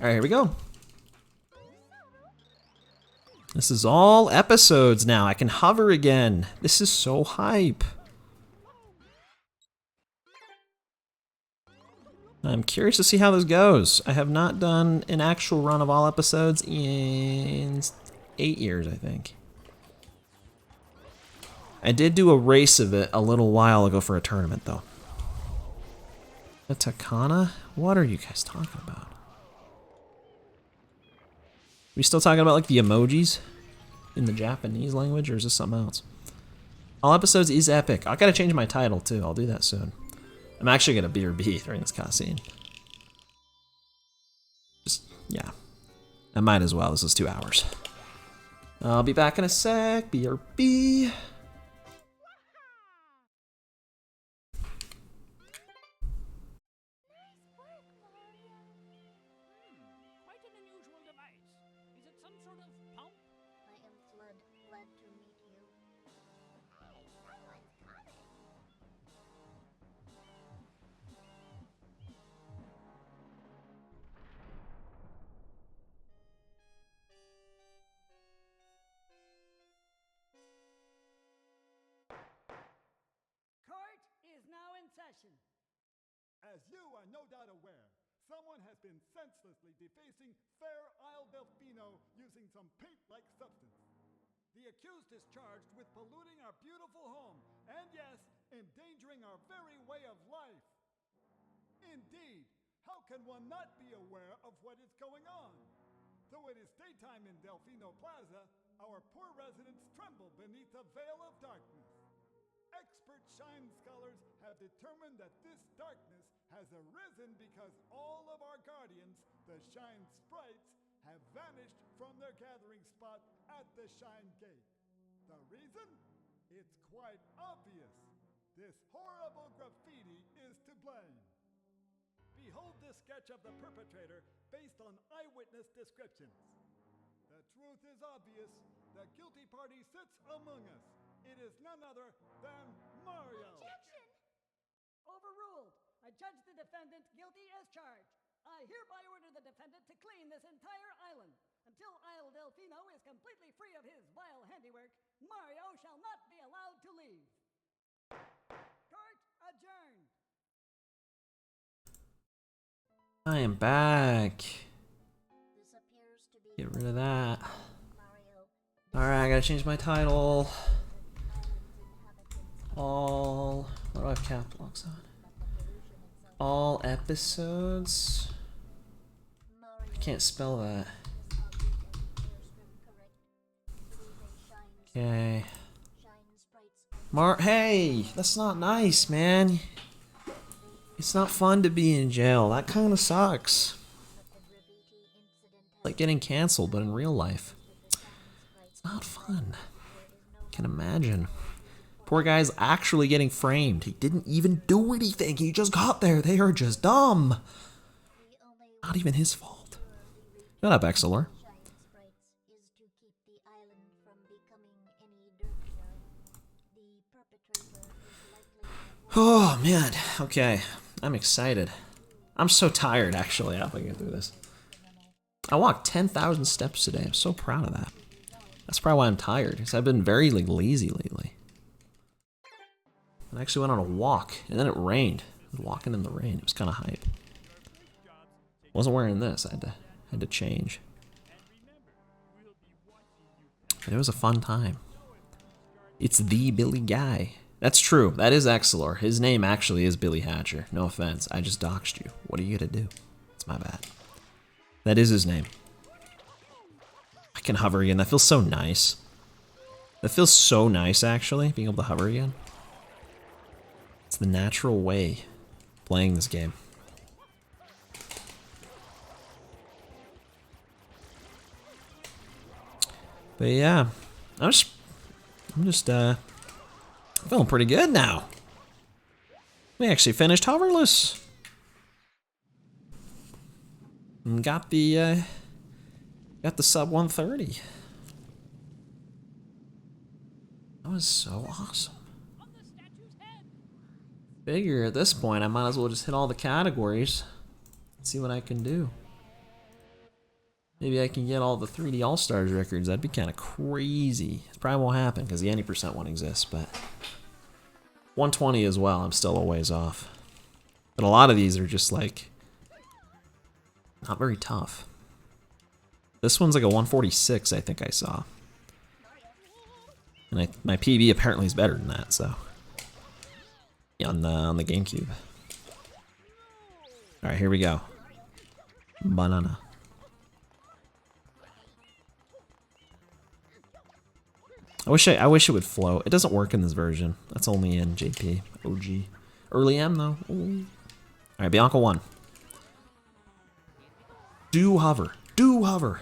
Alright, here we go. This is all episodes now. I can hover again. This is so hype. I'm curious to see how this goes. I have not done an actual run of all episodes in 8 years, I think. I did do a race of it a little while ago for a tournament, though. The Takana? What are you guys talking about? We still talking about like the emojis in the Japanese language, or is this something else? All episodes is epic. I gotta change my title too. I'll do that soon. I'm actually gonna BRB during this cutscene. Just yeah, I might as well. This is 2 hours. I'll be back in a sec. BRB. As you are no doubt aware, someone has been senselessly defacing Fair Isle Delfino using some paint-like substance. The accused is charged with polluting our beautiful home, and yes, endangering our very way of life. Indeed, how can one not be aware of what is going on? Though it is daytime in Delfino Plaza, our poor residents tremble beneath a veil of darkness. Expert Shine scholars have determined that this darkness has arisen because all of our guardians, the Shine Sprites, have vanished from their gathering spot at the Shine Gate. The reason? It's quite obvious. This horrible graffiti is to blame. Behold this sketch of the perpetrator based on eyewitness descriptions. The truth is obvious. The guilty party sits among us. It is none other than Mario. Objection! Overruled. I judge the defendant guilty as charged. I hereby order the defendant to clean this entire island. Until Isle Delfino is completely free of his vile handiwork, Mario shall not be allowed to leave. Court adjourned. I am back. Get rid of that. Alright, I gotta change my title. All... What do I have cap locks on? All episodes? I can't spell that. Okay. Hey! That's not nice, man. It's not fun to be in jail. That kind of sucks. Like getting canceled, but in real life. It's not fun. I can imagine. Poor guy's actually getting framed. He didn't even do anything. He just got there. They are just dumb. Not even his fault. Shut up, Excelor. Oh, man. Okay. I'm excited. I'm so tired, actually. I don't think I can do this. I walked 10,000 steps today. I'm so proud of that. That's probably why I'm tired, because I've been very lazy lately. I actually went on a walk, and then it rained. I was walking in the rain. It was kind of hype. Wasn't wearing this. I had to change. But it was a fun time. It's the Billy guy. That's true. That is Excelor. His name actually is Billy Hatcher. No offense. I just doxed you. What are you gonna do? It's my bad. That is his name. I can hover again. That feels so nice. That feels so nice, actually, being able to hover again. It's the natural way of playing this game. But yeah, I'm just feeling pretty good now. We actually finished hoverless. And got the sub 130. That was so awesome. Figure at this point I might as well just hit all the categories and see what I can do. Maybe I can get all the 3D All-Stars records. That'd be kind of crazy. It probably won't happen because the any percent one exists, but 120 as well, I'm still a ways off. But a lot of these are just like not very tough. This one's like a 146, I think I saw. And my PB apparently is better than that, so yeah, on the GameCube. All right, here we go. Banana. I wish it would float. It doesn't work in this version. That's only in JP, OG. Early M though. Ooh. All right, Bianca 1. Do hover. Do hover.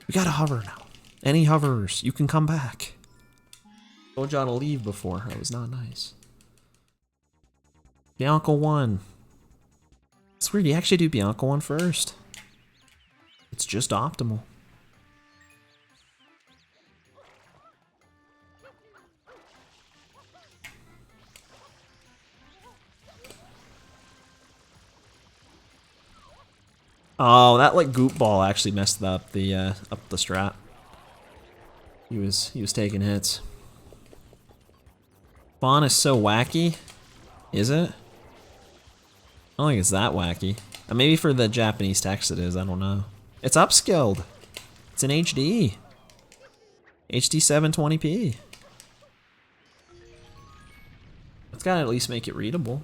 We gotta hover now. Any hovers, you can come back. Told y'all to leave before. That was not nice. Bianca 1. It's weird, you actually do Bianca 1 first. It's just optimal. Oh, that like goop ball actually messed up the strat. He was taking hits. Fawn is so wacky. Is it? I don't think it's that wacky. Maybe for the Japanese text it is, I don't know. It's upscaled. It's in HD. HD 720p. It's gotta at least make it readable.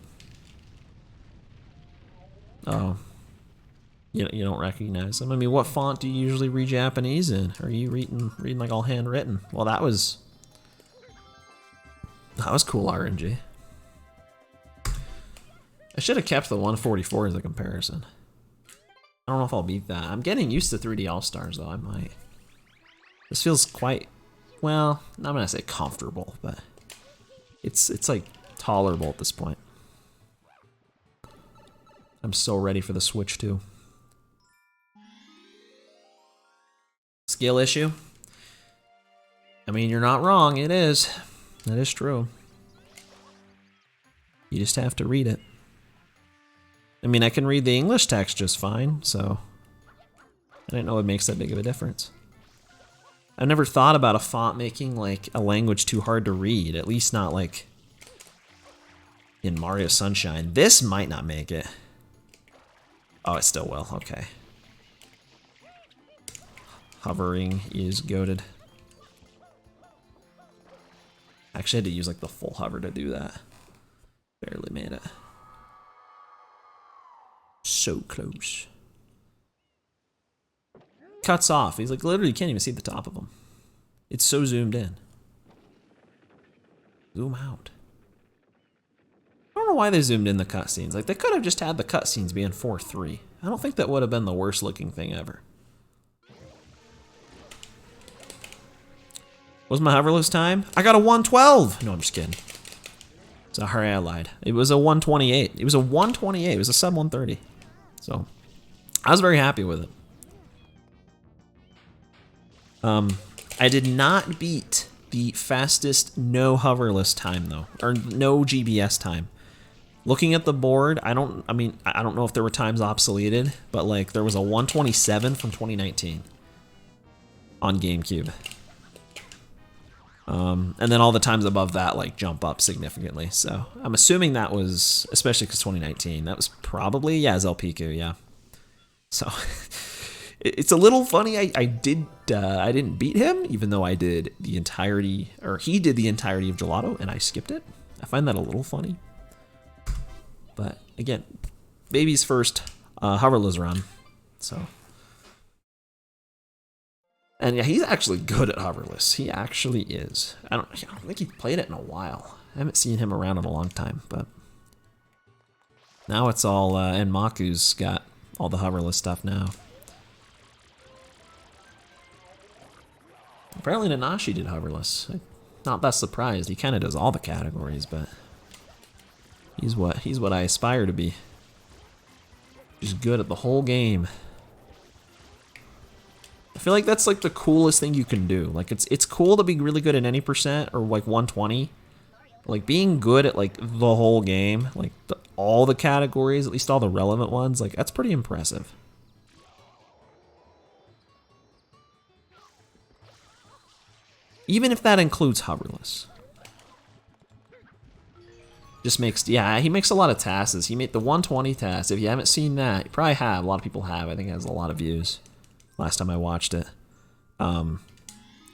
Oh. You don't recognize them. I mean, what font do you usually read Japanese in? Are you reading like all handwritten? Well, that was cool RNG. I should have kept the 144 as a comparison. I don't know if I'll beat that. I'm getting used to 3D All-Stars though. I might. This feels quite, well, I'm not gonna say comfortable, but it's like tolerable at this point. I'm so ready for the Switch too. Skill issue? I mean, you're not wrong, it is. That is true. You just have to read it. I mean, I can read the English text just fine, so I didn't know it makes that big of a difference. I've never thought about a font making like a language too hard to read, at least not like in Mario Sunshine. This might not make it. Oh, it still will, okay. Hovering is goated. Actually, I had to use like the full hover to do that. Barely made it. So close. Cuts off. He's like literally, you can't even see the top of him. It's so zoomed in. Zoom out. I don't know why they zoomed in the cutscenes. Like they could have just had the cutscenes be in 4:3. I don't think that would have been the worst looking thing ever. What's my hoverless time? I got a 112! No, I'm just kidding. Sorry, I lied. It was a 128. It was a 128. It was a sub 130. So, I was very happy with it. I did not beat the fastest no hoverless time though, or no GBS time. Looking at the board, I don't know if there were times obsoleted, but like there was a 127 from 2019 on GameCube. And then all the times above that like jump up significantly. So I'm assuming that was, especially because 2019, that was probably, yeah, Zelpiku, yeah. So it's a little funny. I didn't beat him, even though I did the entirety, or he did the entirety of Gelato, and I skipped it. I find that a little funny. But again, baby's first hoverless run, so. And yeah, he's actually good at hoverless. He actually is. I don't think he's played it in a while. I haven't seen him around in a long time, but now it's all, and Maku's got all the hoverless stuff now. Apparently Nanashi did hoverless. I'm not that surprised. He kind of does all the categories, but he's what I aspire to be. He's good at the whole game. I feel like that's like the coolest thing you can do. Like it's cool to be really good at any percent or like 120. Like being good at like the whole game, like all the categories, at least all the relevant ones, like that's pretty impressive. Even if that includes hoverless. Just makes, yeah, he makes a lot of tasks. He made the 120 task. If you haven't seen that, you probably have. A lot of people have. I think it has a lot of views. Last time I watched it.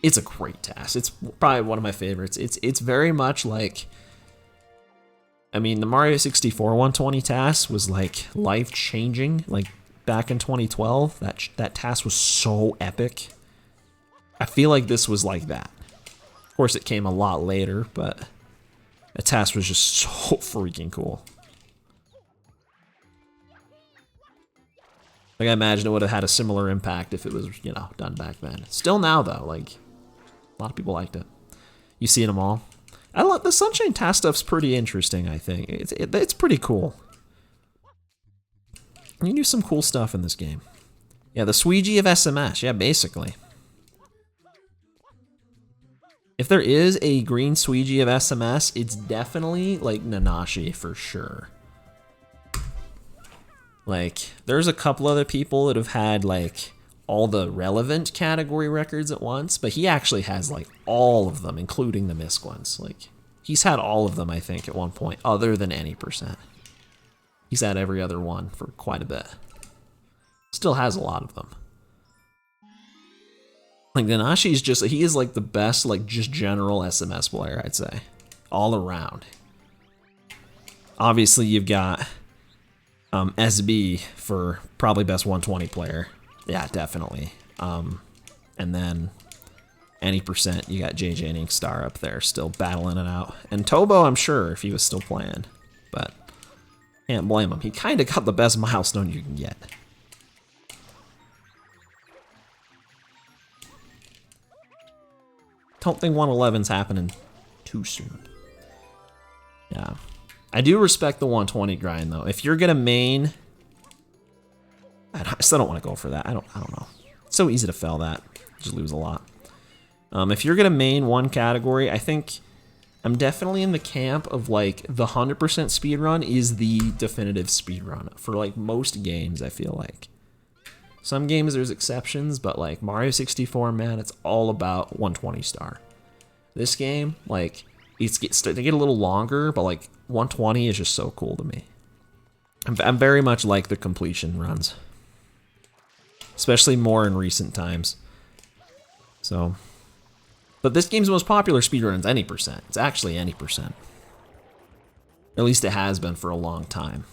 It's a great task. It's probably one of my favorites. It's very much like, I mean, the Mario 64 120 task was like life-changing. Like back in 2012, that task was so epic. I feel like this was like that. Of course, it came a lot later, but the task was just so freaking cool. Like, I imagine it would have had a similar impact if it was, you know, done back then. Still now, though, like, a lot of people liked it. You see them all. I love the Sunshine task stuff's pretty interesting, I think. It's pretty cool. You can do some cool stuff in this game. Yeah, the Squeegee of SMS. Yeah, basically. If there is a green Squeegee of SMS, it's definitely, like, Nanashi for sure. Like, there's a couple other people that have had, like, all the relevant category records at once, but he actually has, like, all of them, including the missed ones. Like, he's had all of them, I think, at one point, other than any %. He's had every other one for quite a bit. Still has a lot of them. Like, Nanashi's just, he is, like, the best, like, just general SMS player, I'd say. All around. Obviously, you've got SB for probably best 120 player. Yeah, definitely. And then any %, you got JJ and Inkstar up there still battling it out. And Tobo, I'm sure, if he was still playing. But can't blame him. He kind of got the best milestone you can get. Don't think 111's happening too soon. Yeah. I do respect the 120 grind, though. If you're gonna main... I still don't want to go for that. I don't know. It's so easy to fail that. Just lose a lot. If you're gonna main one category, I think I'm definitely in the camp of, like, the 100% speedrun is the definitive speedrun. For, like, most games, I feel like. Some games there's exceptions, but, like, Mario 64, man, it's all about 120 star. This game, like, they get a little longer, but, like, 120 is just so cool to me. I'm very much like the completion runs. Especially more in recent times. So. But this game's most popular speedrun is any %. It's actually any %. Or at least it has been for a long time.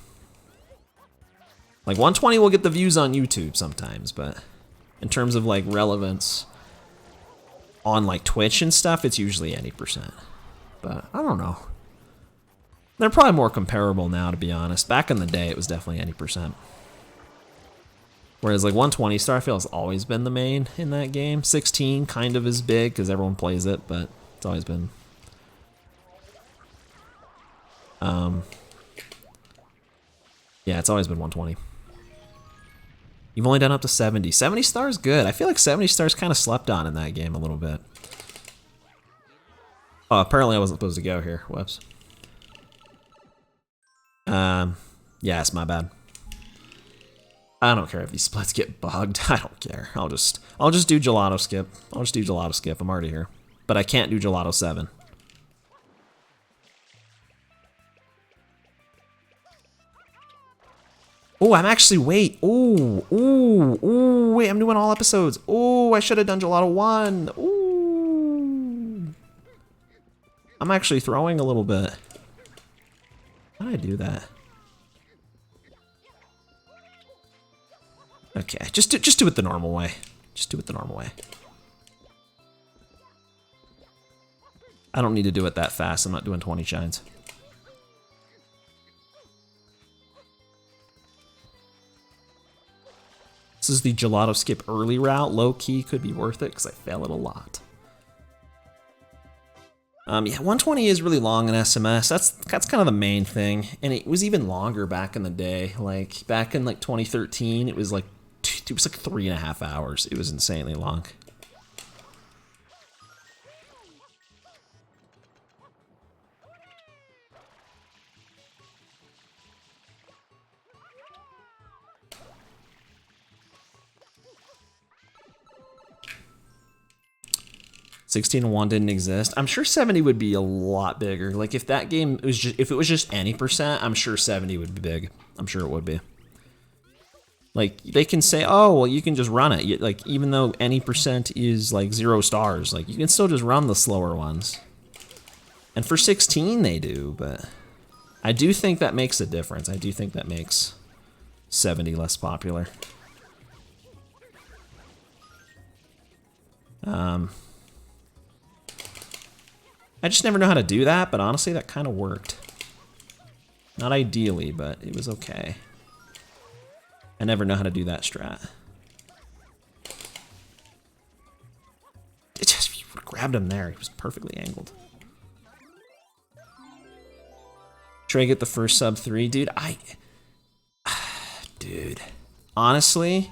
Like, 120 will get the views on YouTube sometimes, but in terms of, like, relevance on, like, Twitch and stuff, it's usually any %. But I don't know. They're probably more comparable now, to be honest. Back in the day, it was definitely any %. Whereas, like, 120 star, I feel, has always been the main in that game. 16 kind of is big because everyone plays it, but it's always been. Yeah, it's always been 120. You've only done up to 70. 70 stars good. I feel like 70 stars kind of slept on in that game a little bit. Oh, apparently I wasn't supposed to go here. Whoops. Yeah, it's my bad. I don't care if these splits get bugged. I don't care. I'll just do gelato skip. I'll just do gelato skip. I'm already here. But I can't do gelato 7. Oh, I'm actually, wait. Ooh, wait, I'm doing all episodes. Oh, I should have done gelato 1. Ooh. I'm actually throwing a little bit. How did I do that? Okay, just do it the normal way. Just do it the normal way. I don't need to do it that fast. I'm not doing 20 shines. This is the gelato skip early route. Low key could be worth it because I fail it a lot. Yeah, 120 is really long in SMS. That's kind of the main thing, and it was even longer back in the day. Like back in like 2013, it was like 3.5 hours. It was insanely long. 16-1 didn't exist. I'm sure 70 would be a lot bigger. Like if that game was just, if it was just any percent, I'm sure 70 would be big. I'm sure it would be. Like they can say, oh, well, you can just run it. Like even though any percent is like 0 stars, like you can still just run the slower ones. And for 16 they do, but I do think that makes a difference. I do think that makes 70 less popular. I just never know how to do that, but honestly, that kind of worked. Not ideally, but it was okay. I never know how to do that strat. It just, you grabbed him there. He was perfectly angled. Trey get the first sub 3, dude. Dude, honestly,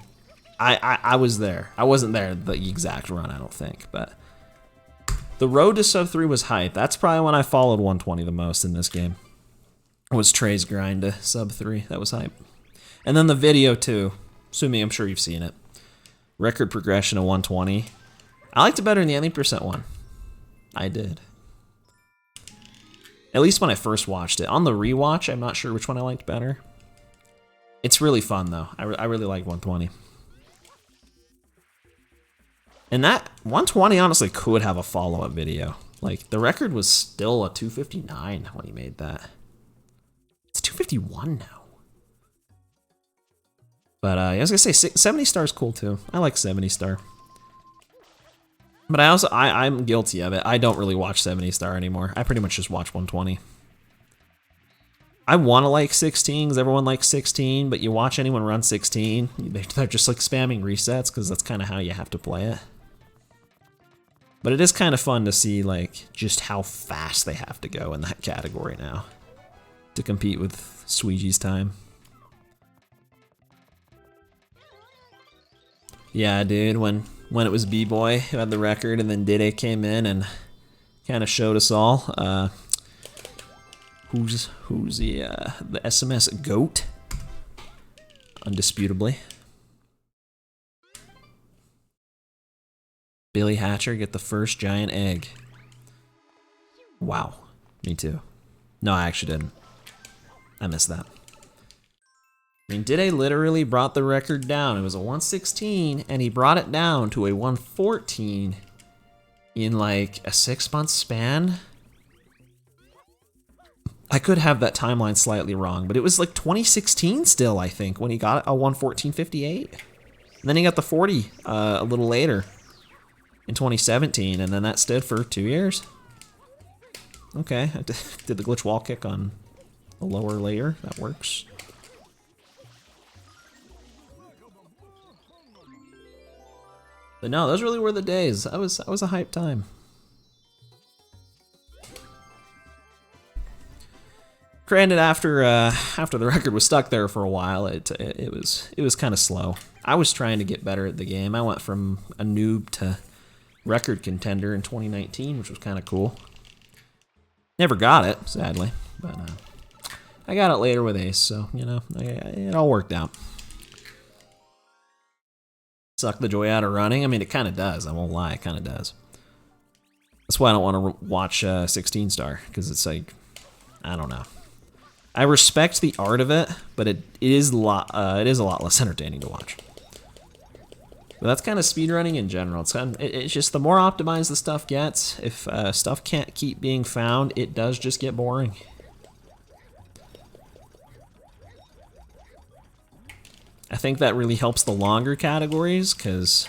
I was there. I wasn't there the exact run, I don't think, but the road to sub 3 was hype. That's probably when I followed 120 the most in this game. Was Trey's grind to sub 3. That was hype. And then the video too. Sumi, I'm sure you've seen it. Record progression of 120. I liked it better than the any percent one. I did. At least when I first watched it. On the rewatch, I'm not sure which one I liked better. It's really fun though. I really like 120. And that 120 honestly could have a follow-up video. Like the record was still a 259 when he made that. It's 251 now. But I was gonna say 70 star is cool too. I like 70 star. But I'm guilty of it. I don't really watch 70 star anymore. I pretty much just watch 120. I want to like 16 because everyone likes 16, but you watch anyone run 16, they're just like spamming resets because that's kind of how you have to play it. But it is kind of fun to see like just how fast they have to go in that category now to compete with Sweegee's time. Yeah, dude, when it was B-Boy who had the record and then Diddy came in and kind of showed us all who's the SMS GOAT, undisputably. Billy Hatcher get the first giant egg. Wow, me too. No, I actually didn't. I missed that. I mean, Diddy literally brought the record down. It was a 116, and he brought it down to a 114 in like a 6-month span. I could have that timeline slightly wrong, but it was like 2016 still, I think, when he got a 114.58. And then he got the 40 a little later in 2017, and then that stood for 2 years. Okay, I did the glitch wall kick on a lower layer. That works. But no, those really were the days. That was a hype time. Granted, after the record was stuck there for a while, it was kind of slow. I was trying to get better at the game. I went from a noob to record contender in 2019, which was kind of cool. Never got it, sadly, but I got it later with Ace, so you know it all worked out. Suck the joy out of running. I mean, it kind of does. I won't lie, it kind of does. That's why I don't want to watch 16 star because it's like, I don't know. I respect the art of it, but it is a lot less entertaining to watch. But that's kind of speedrunning in general. It's just the more optimized the stuff gets, if stuff can't keep being found, it does just get boring. I think that really helps the longer categories because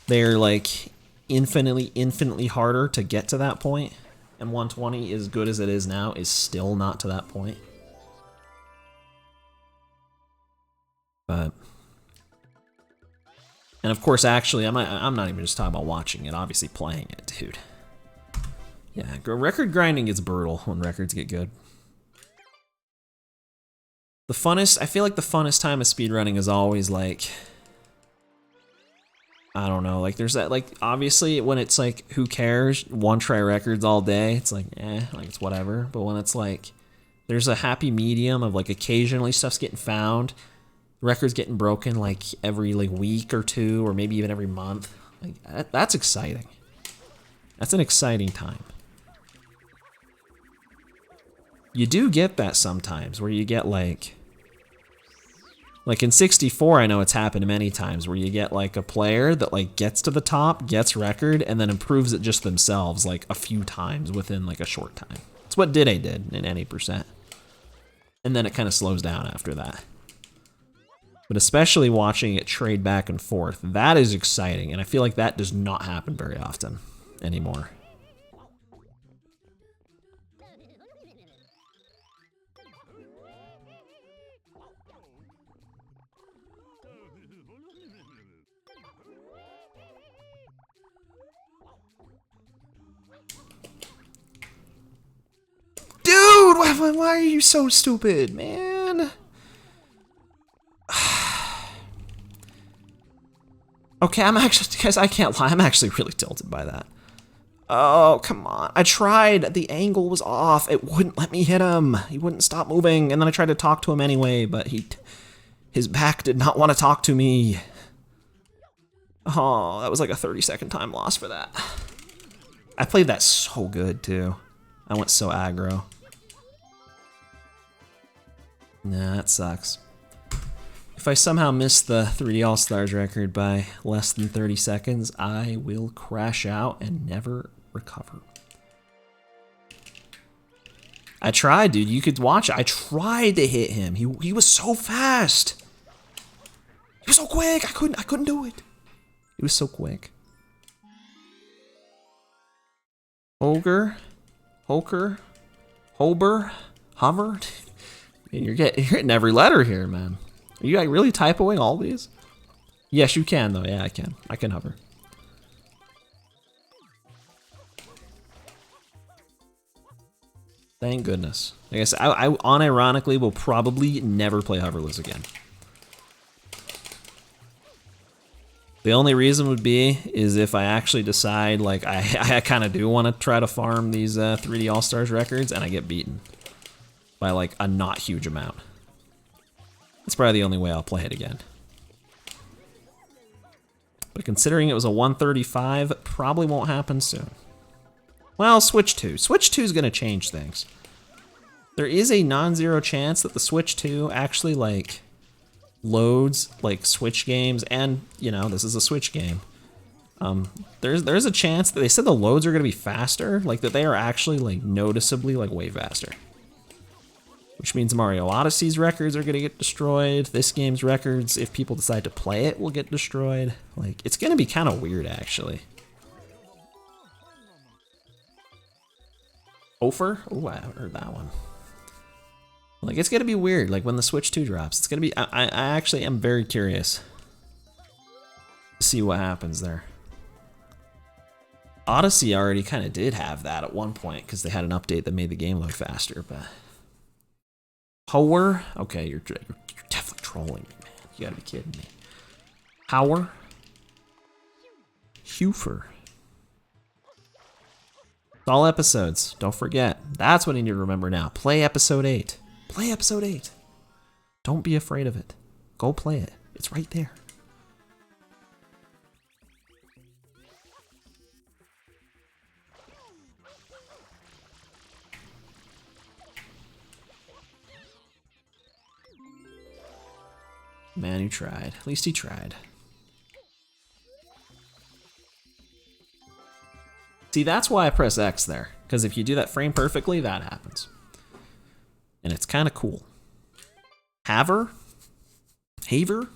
they're like infinitely harder to get to that point. And 120, as good as it is now, is still not to that point. But, and of course, actually, I'm not even just talking about watching it. Obviously, playing it, dude. Yeah, record grinding gets brutal when records get good. The funnest, I feel like the funnest time of speedrunning is always like, I don't know, like there's that, like obviously when it's like, who cares, one try records all day, it's like, like it's whatever. But when it's like, there's a happy medium of like occasionally stuff's getting found, records getting broken like every like week or two, or maybe even every month. Like, that's exciting. That's an exciting time. You do get that sometimes, where you get like in 64, I know it's happened many times, where you get like a player that like gets to the top, gets record, and then improves it just themselves like a few times within like a short time. It's what Dide did in any percent. And then it kind of slows down after that. But especially watching it trade back and forth, that is exciting, and I feel like that does not happen very often anymore. Dude, why are you so stupid, man? Okay, I'm actually, guys, I can't lie, I'm actually really tilted by that. Oh, come on. I tried, the angle was off. It wouldn't let me hit him. He wouldn't stop moving, and then I tried to talk to him anyway, but his back did not want to talk to me. Oh, that was like a 30-second time loss for that. I played that so good, too. I went so aggro. Nah, that sucks. If I somehow miss the 3D All-Stars record by less than 30 seconds, I will crash out and never recover. I tried, dude. You could watch it. I tried to hit him. He was so fast. He was so quick. I couldn't do it. He was so quick. Hoger, Hoker, Hober, Hover. You're getting every letter here, man. Are you like really typoing all these? Yes, you can though. Yeah, I can. I can hover. Thank goodness. I guess I unironically will probably never play hoverless again. The only reason would be is if I actually decide like I kind of do want to try to farm these 3D All-Stars records and I get beaten by like a not huge amount. That's probably the only way I'll play it again. But considering it was a 135, probably won't happen soon. Well, Switch 2. Switch 2 is going to change things. There is a non-zero chance that the Switch 2 actually like loads like Switch games, and you know, this is a Switch game. There's a chance that they said the loads are going to be faster, like that they are actually like noticeably like way faster. Which means Mario Odyssey's records are going to get destroyed. This game's records, if people decide to play it, will get destroyed. Like, it's going to be kind of weird, actually. Ofer? Oh, I heard that one. Like, it's going to be weird, like, when the Switch 2 drops. It's going to be... I actually am very curious to see what happens there. Odyssey already kind of did have that at one point, because they had an update that made the game load faster, but... Hower? Okay, you're definitely trolling me, man. You gotta be kidding me. Hower? Hufer. It's all episodes. Don't forget. That's what I need to remember now. Play episode 8. Play episode 8. Don't be afraid of it. Go play it. It's right there. Man, he tried. At least he tried. See, that's why I press X there. Because if you do that frame perfectly, that happens. And it's kind of cool. Haver? Haver?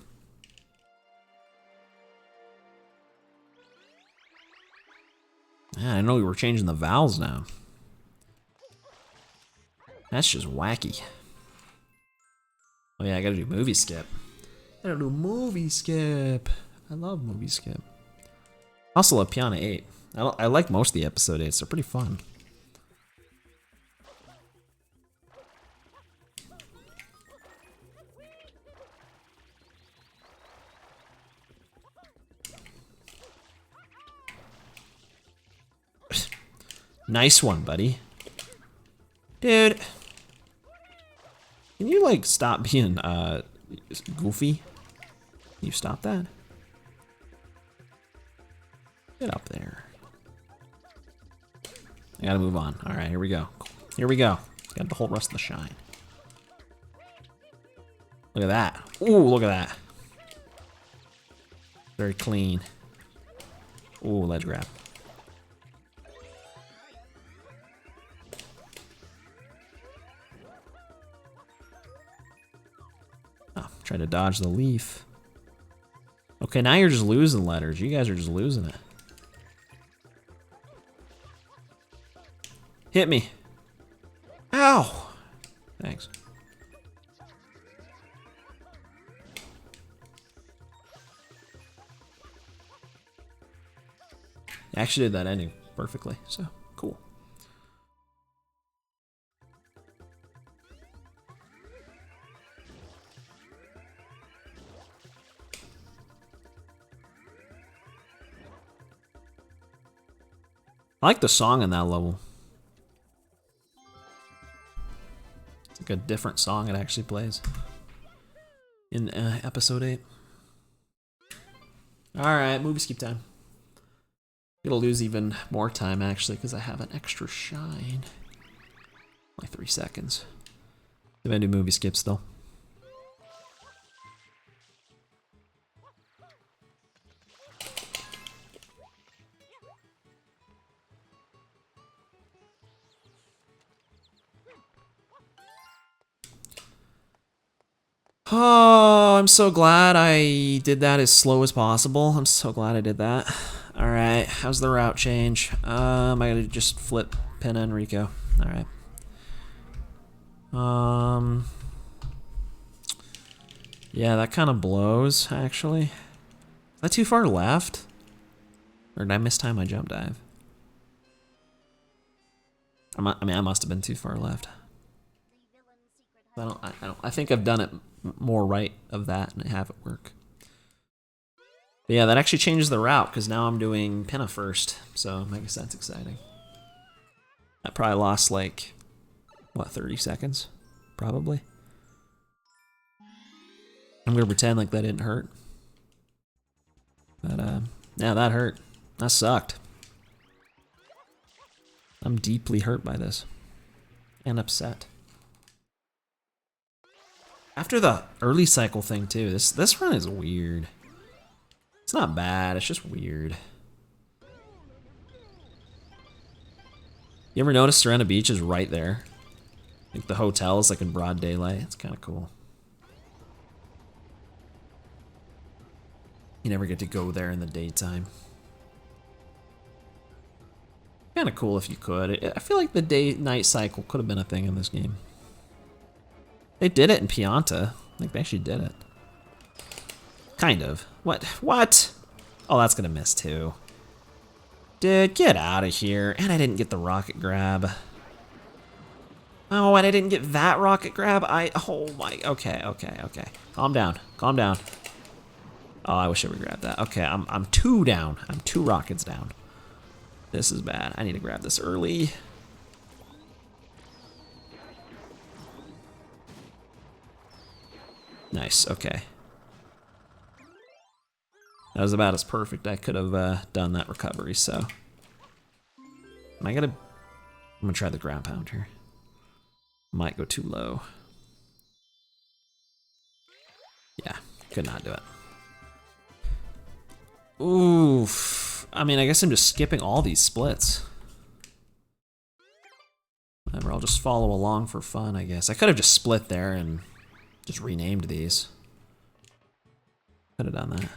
Yeah, I know we were changing the vowels now. That's just wacky. Oh yeah, I gotta do movie skip. I gotta do movie skip. I love movie skip. I also love Piano 8. I like most of the episode 8s. They're pretty fun. Nice one, buddy. Dude. Can you, like, stop being, goofy? Can you stop that? Get up there. I gotta move on. All right, here we go. Here we go. Got the whole rest of the shine. Look at that. Ooh, look at that. Very clean. Ooh, ledge grab. Oh, try to dodge the leaf. Okay, now you're just losing letters. You guys are just losing it. Hit me. Ow. Thanks. I actually did that ending perfectly, so cool. I like the song in that level. It's like a different song it actually plays in episode 8. Alright, movie skip time. I'm gonna lose even more time actually because I have an extra shine. Like 3 seconds. I'm gonna do movie skips though. Oh, I'm so glad I did that as slow as possible. I'm so glad I did that. Alright, how's the route change? I gotta just flip Pinna and Rico. Alright. Yeah, that kind of blows, actually. Is that too far left? Or did I miss time my jump dive? I mean, I must have been too far left. I think I've done it more right of that and have it work. But yeah, that actually changes the route because now I'm doing Pinna first, so I guess that's exciting. I probably lost like, what, 30 seconds? Probably. I'm gonna pretend like that didn't hurt. But yeah, that hurt. That sucked. I'm deeply hurt by this. And upset. After the early cycle thing too, this run is weird. It's not bad, it's just weird. You ever notice Serena Beach is right there? Like the hotel is like in broad daylight. It's kind of cool. You never get to go there in the daytime. Kind of cool if you could. I feel like the day-night cycle could have been a thing in this game. They did it in Pianta. Like, they actually did it. Kind of. What? What? Oh, that's gonna miss too. Dude, get out of here. And I didn't get the rocket grab. Oh, and I didn't get that rocket grab? Oh my, okay. Calm down, calm down. Oh, I wish I would grab that. Okay, I'm 2 down. I'm 2 rockets down. This is bad. I need to grab this early. Nice, okay. That was about as perfect I could have done that recovery, so. I'm gonna try the ground pound here. Might go too low. Yeah, could not do it. Oof. I mean, I guess I'm just skipping all these splits. Whatever, I'll just follow along for fun, I guess. I could have just split there and just renamed these. Could have done that.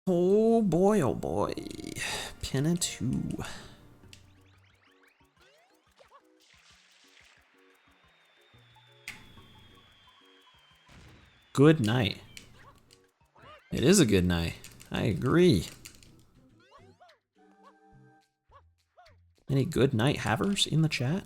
Oh boy. Pinna 2. Good night. It is a good night. I agree. Any good night havers in the chat?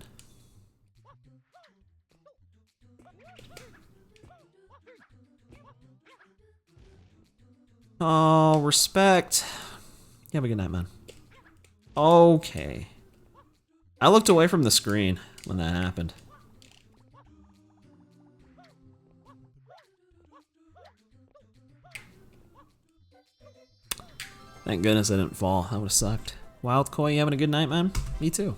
Oh, respect. You have a good night, man. Okay. I looked away from the screen when that happened. Thank goodness I didn't fall. That would have sucked. Wild Koi, you having a good night, man? Me too.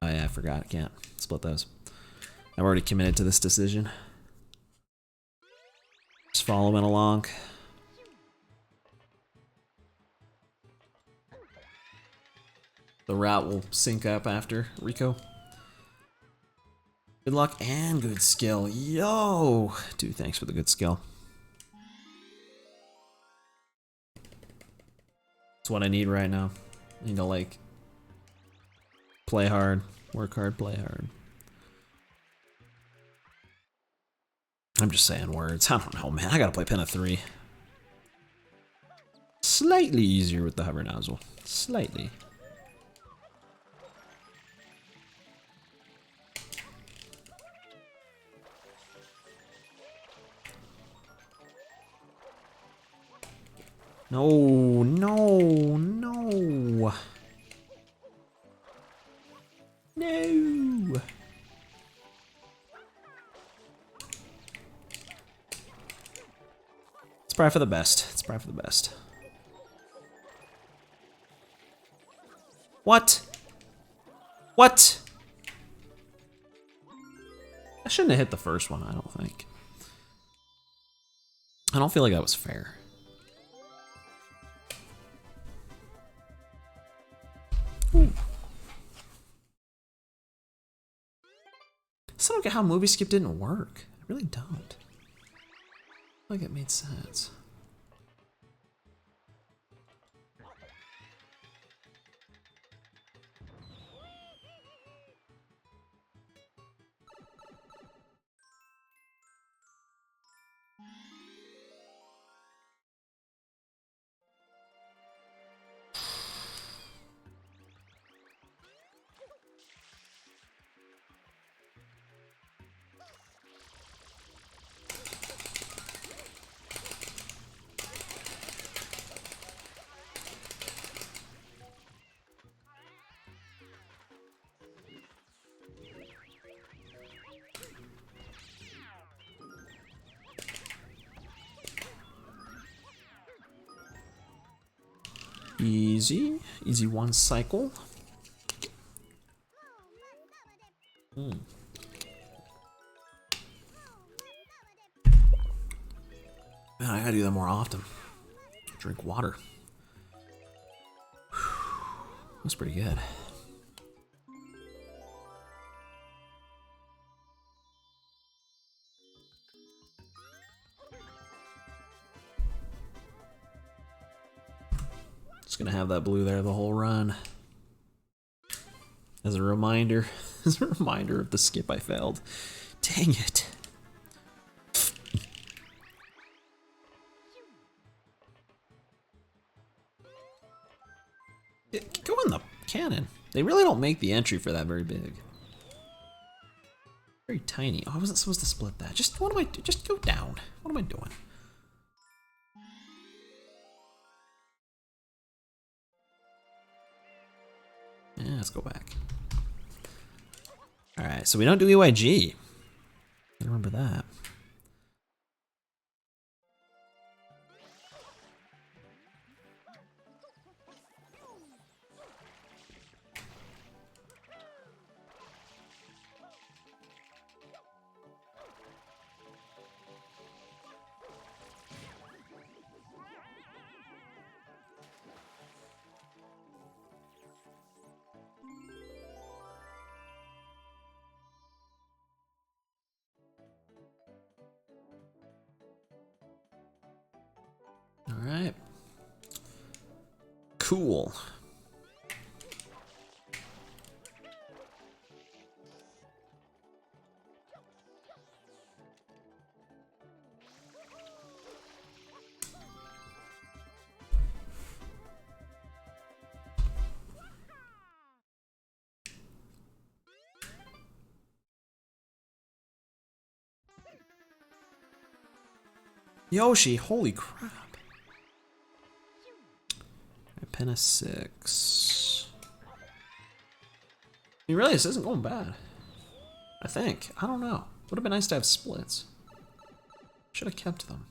Oh yeah, I forgot. I can't split those. I'm already committed to this decision. Just following along. The route will sync up after Rico. Good luck and good skill. Yo! Dude, thanks for the good skill. That's what I need right now. I need to, like, play hard, work hard, play hard. I'm just saying words. I don't know, man. I gotta play Pen of 3. Slightly easier with the hover nozzle. Slightly. No, no, no. No. It's probably for the best. It's probably for the best. What? What? I shouldn't have hit the first one, I don't think. I don't feel like that was fair. Ooh. I still don't get how movie skip didn't work. I really don't. I feel like it made sense. Easy. Easy one cycle. Man, I gotta do that more often. Drink water. That's pretty good. Just gonna have that blue there the whole run. As a reminder. As a reminder of the skip I failed. Dang it. Go in the cannon. They really don't make the entry for that very big. Very tiny. Oh, I wasn't supposed to split that. Just what am I doing? Just go down. What am I doing? Yeah, let's go back. Alright, so we don't do EYG. I remember that. Alright. Cool. Yoshi, holy crap. Pen of 6. mean, really, this isn't going bad. I think. I don't know. Would have been nice to have splits. Should have kept them.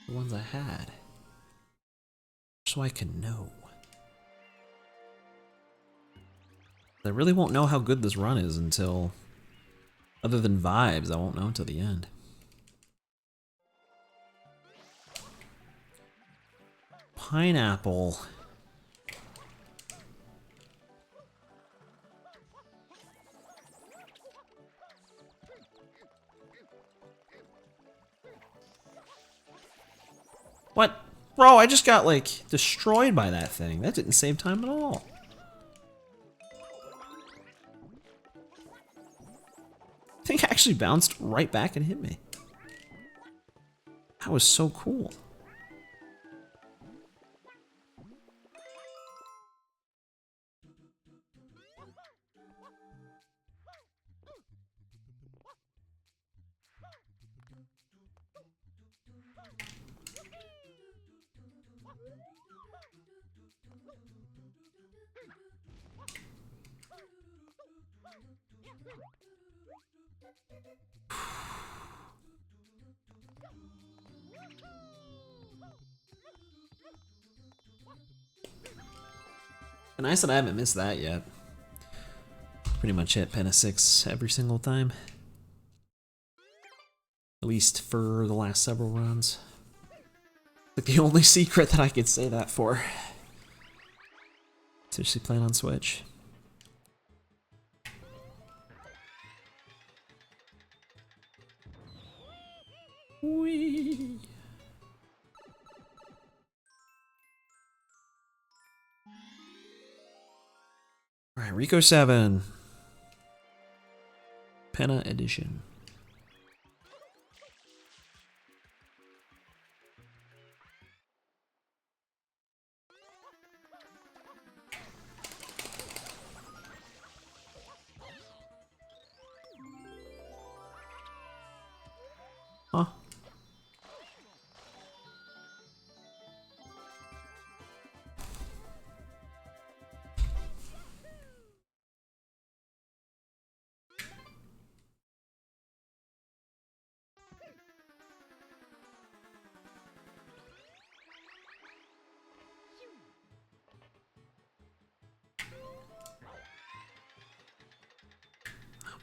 The ones I had. So I can know. I really won't know how good this run is until... Other than vibes, I won't know until the end. Pineapple. What? Bro, I just got, like, destroyed by that thing. That didn't save time at all. I think it actually bounced right back and hit me. That was so cool. Nice that I haven't missed that yet. Pretty much hit Pen of 6 every single time. At least for the last several runs. Like the only secret that I could say that for. Seriously playing on Switch. Whee! Alright, Rico 7. Penna Edition. Huh?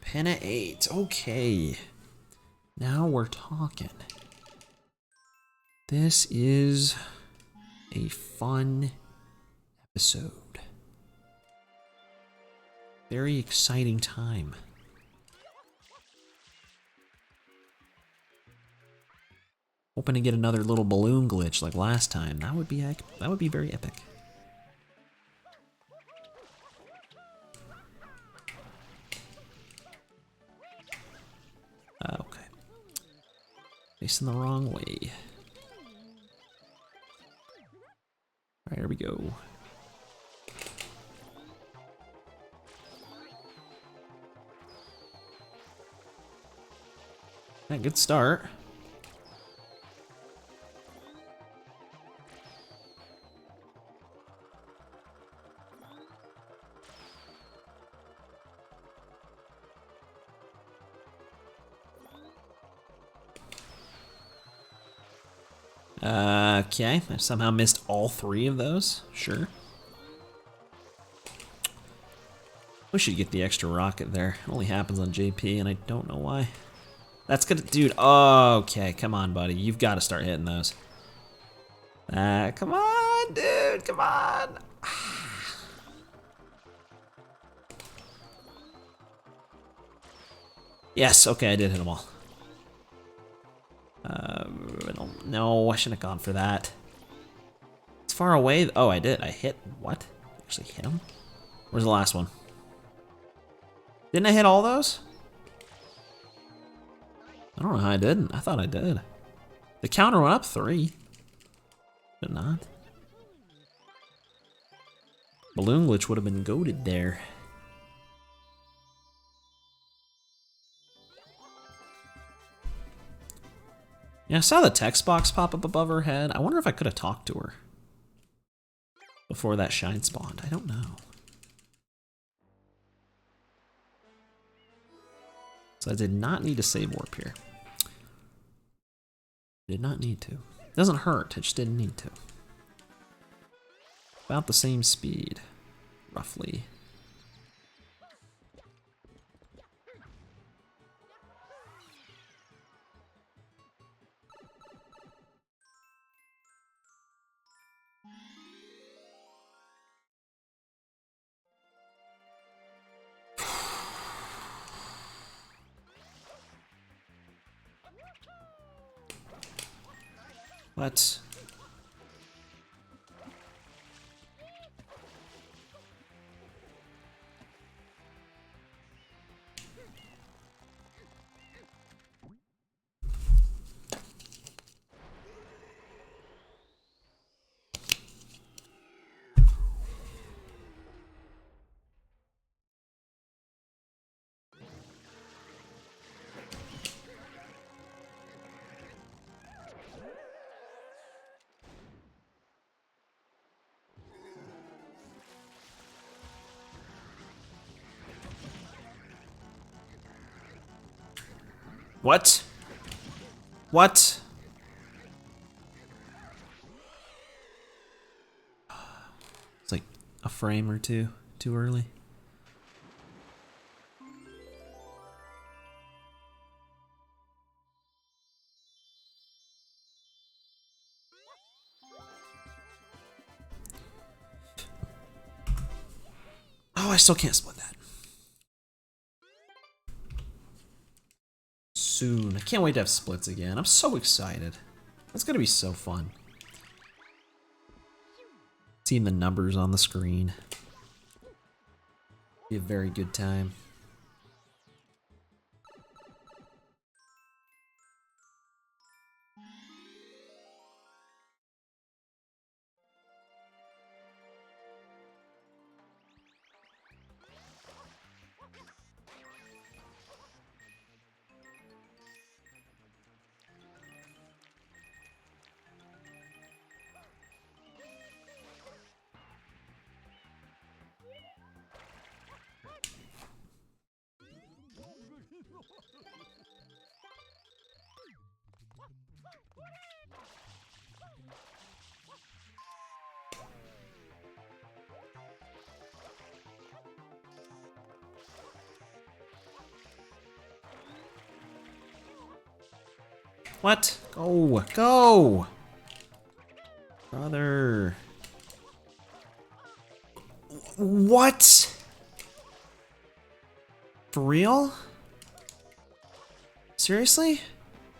Penna 8. Okay. Now we're talking. This is a fun episode. Very exciting time. Hoping to get another little balloon glitch like last time. That would be very epic. Okay. Facing the wrong way. Alright, here we go. Yeah, good start. Okay, I somehow missed all 3 of those. Sure. Wish you'd get the extra rocket there. It only happens on JP, and I don't know why. That's good, dude. Oh, okay, come on, buddy. You've got to start hitting those. Come on, dude. Come on. Yes. Okay, I did hit them all. I don't know. I shouldn't have gone for that. It's far away. Oh, I did. I hit. What? Actually hit him? Where's the last one? Didn't I hit all those? I don't know how I didn't. I thought I did. The counter went up 3. Did it not? Balloon glitch would have been goated there. Yeah, I saw the text box pop up above her head. I wonder if I could have talked to her before that shine spawned. I don't know. So I did not need to save warp here. Did not need to. It doesn't hurt, it just didn't need to. About the same speed, roughly. What? What? What? It's like a frame or two too early. Oh, I still can't split that. Soon. I can't wait to have splits again. I'm so excited. That's gonna be so fun. Seeing the numbers on the screen. Be a very good time. What? Go! Go! Brother. What? For real? Seriously?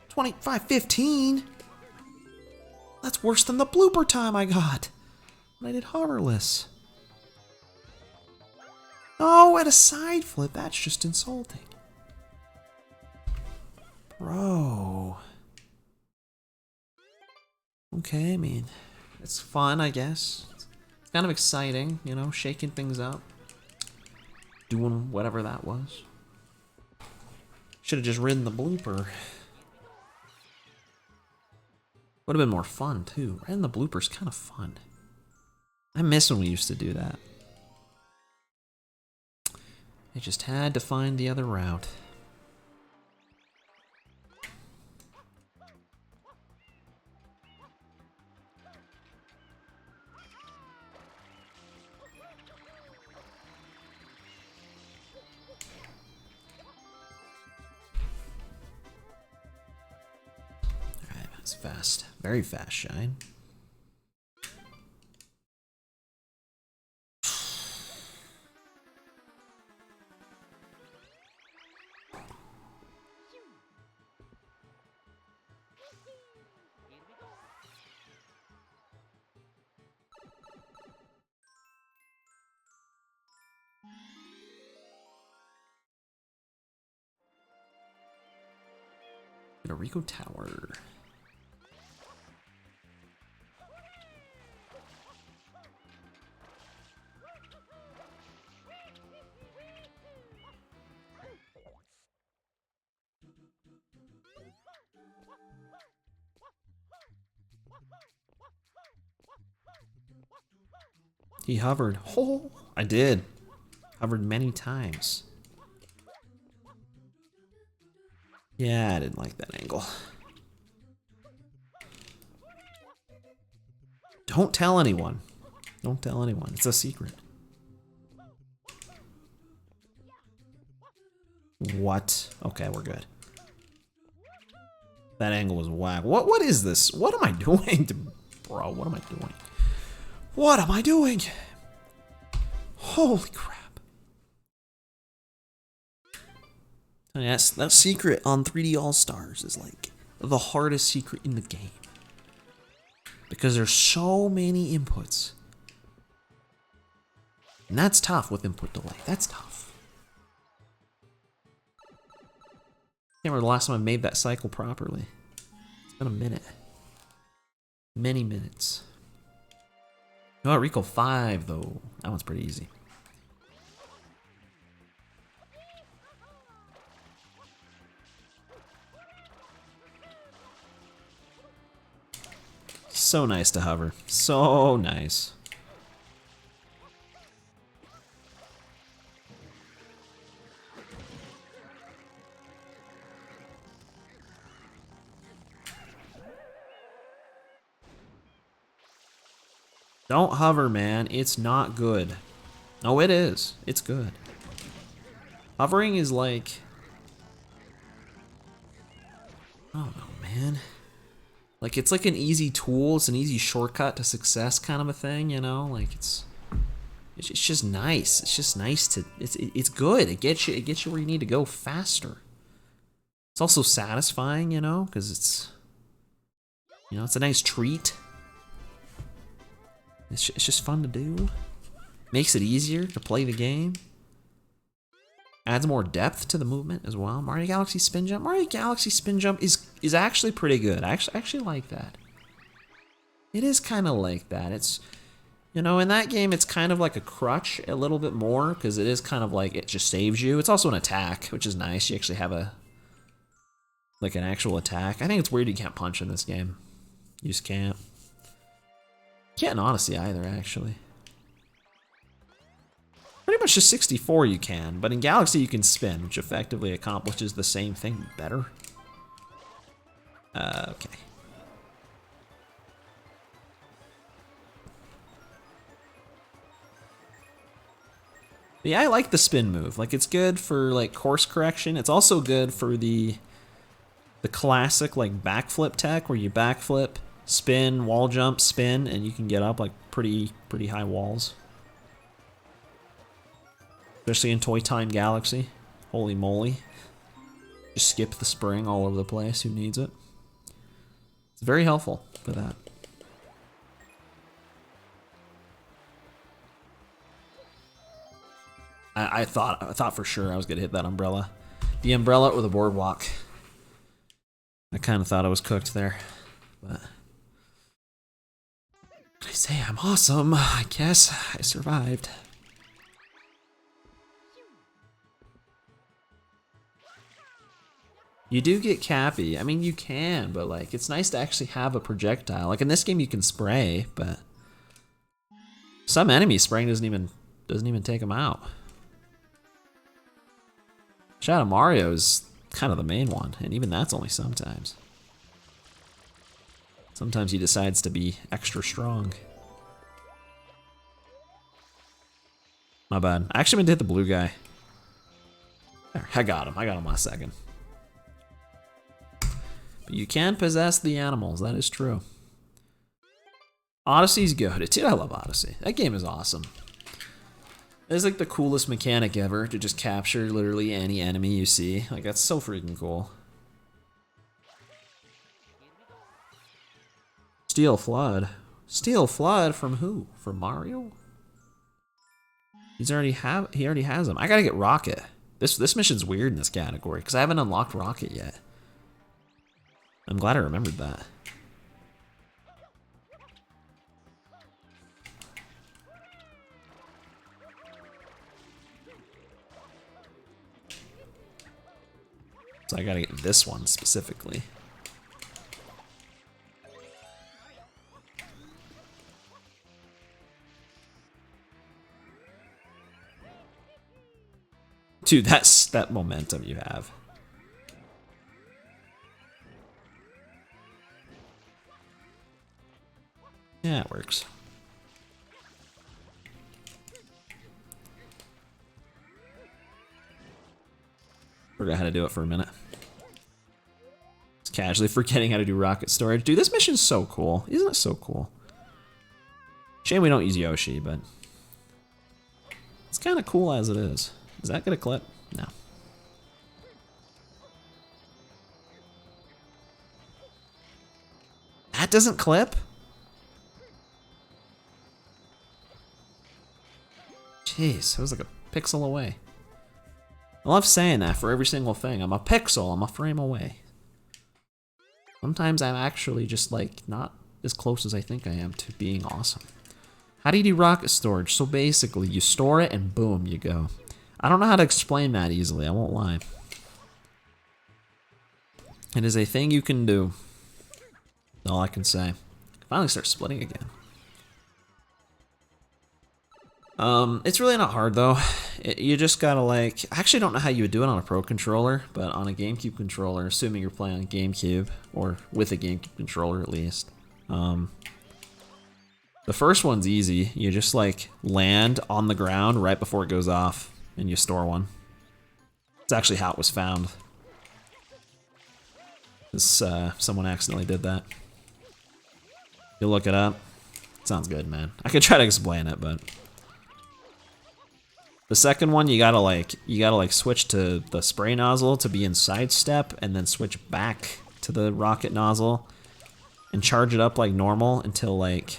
25-15? That's worse than the blooper time I got when I did hoverless. Oh, at a side flip, that's just insulting. Bro. Okay, I mean, it's fun, I guess. It's kind of exciting, you know, shaking things up. Doing whatever that was. Should have just ridden the blooper. Would have been more fun, too. Riding the blooper's kind of fun. I miss when we used to do that. I just had to find the other route. Alright, that's fast. Very fast, Shine. Rico Tower. He hovered. Oh, I did. Hovered many times. Yeah, I didn't like that angle. Don't tell anyone. Don't tell anyone. It's a secret. What? Okay, we're good. That angle was whack. What is this? What am I doing? Bro, what am I doing? What am I doing? Holy crap. Yes, that secret on 3D All-Stars is like the hardest secret in the game. Because there's so many inputs. And that's tough with input delay. That's tough. Can't remember the last time I made that cycle properly. It's been a minute. Many minutes. You know what, Rico 5 though. That one's pretty easy. So nice to hover. So nice. Don't hover, man. It's not good. No, it is. It's good. Hovering is like... I don't know, man. Like, it's like an easy tool. It's an easy shortcut to success kind of a thing, you know? Like, it's just nice. It's just nice to... It's good. It gets you where you need to go faster. It's also satisfying, you know? Because it's... You know, it's a nice treat. It's just fun to do. Makes it easier to play the game. Adds more depth to the movement as well. Mario Galaxy Spin Jump. Mario Galaxy Spin Jump is actually pretty good. I actually like that. It is kind of like that. It's, you know, in that game, it's kind of like a crutch a little bit more because it is kind of like it just saves you. It's also an attack, which is nice. You actually have a, like an actual attack. I think it's weird you can't punch in this game. You just can't. Can't in Odyssey either, actually. Pretty much just 64 you can, but in Galaxy you can spin, which effectively accomplishes the same thing better. Okay. But yeah, I like the spin move. Like, it's good for like course correction. It's also good for the classic like backflip tech where you backflip, spin, wall jump, spin, and you can get up like pretty high walls. Especially in Toy Time Galaxy. Holy moly. Just skip the spring all over the place. Who needs it? It's very helpful for that. I thought for sure I was gonna hit that umbrella. The umbrella or the boardwalk. I kind of thought I was cooked there, but I say I'm awesome. I guess I survived. You do get Cappy. I mean, you can, but like, it's nice to actually have a projectile. Like in this game, you can spray, but some enemies spraying doesn't even take them out. Shadow Mario is kind of the main one, and even that's only sometimes. Sometimes he decides to be extra strong. My bad. I actually meant to hit the blue guy. There, I got him last second. But you can possess the animals, that is true. Odyssey's good. Dude, I love Odyssey. That game is awesome. It's like the coolest mechanic ever to just capture literally any enemy you see. Like, that's so freaking cool. Steel Flood. Steel Flood from who? From Mario? He already has them. I gotta get Rocket. This mission's weird in this category because I haven't unlocked Rocket yet. I'm glad I remembered that. So I gotta get this one specifically. Dude, that's that momentum you have. Yeah, it works. Forgot how to do it for a minute. Just casually forgetting how to do rocket storage. Dude, this mission's so cool. Isn't it so cool? Shame we don't use Yoshi, but it's kind of cool as it is. Is that gonna clip? No. That doesn't clip? Jeez, it was like a pixel away. I love saying that for every single thing. I'm a pixel, I'm a frame away. Sometimes I'm actually just like not as close as I think I am to being awesome. How do you do rocket storage? So basically, you store it and boom, you go. I don't know how to explain that easily, I won't lie. It is a thing you can do. That's all I can say. Finally start splitting again. It's really not hard though. You just gotta like, I actually don't know how you would do it on a Pro controller, but on a GameCube controller, assuming you're playing on GameCube, or with a GameCube controller at least. The first one's easy. You just like land on the ground right before it goes off, and you store one. It's actually how it was found. Someone accidentally did that. You look it up. Sounds good, man. I could try to explain it, but the second one you gotta like switch to the spray nozzle to be in sidestep, and then switch back to the rocket nozzle and charge it up like normal until like,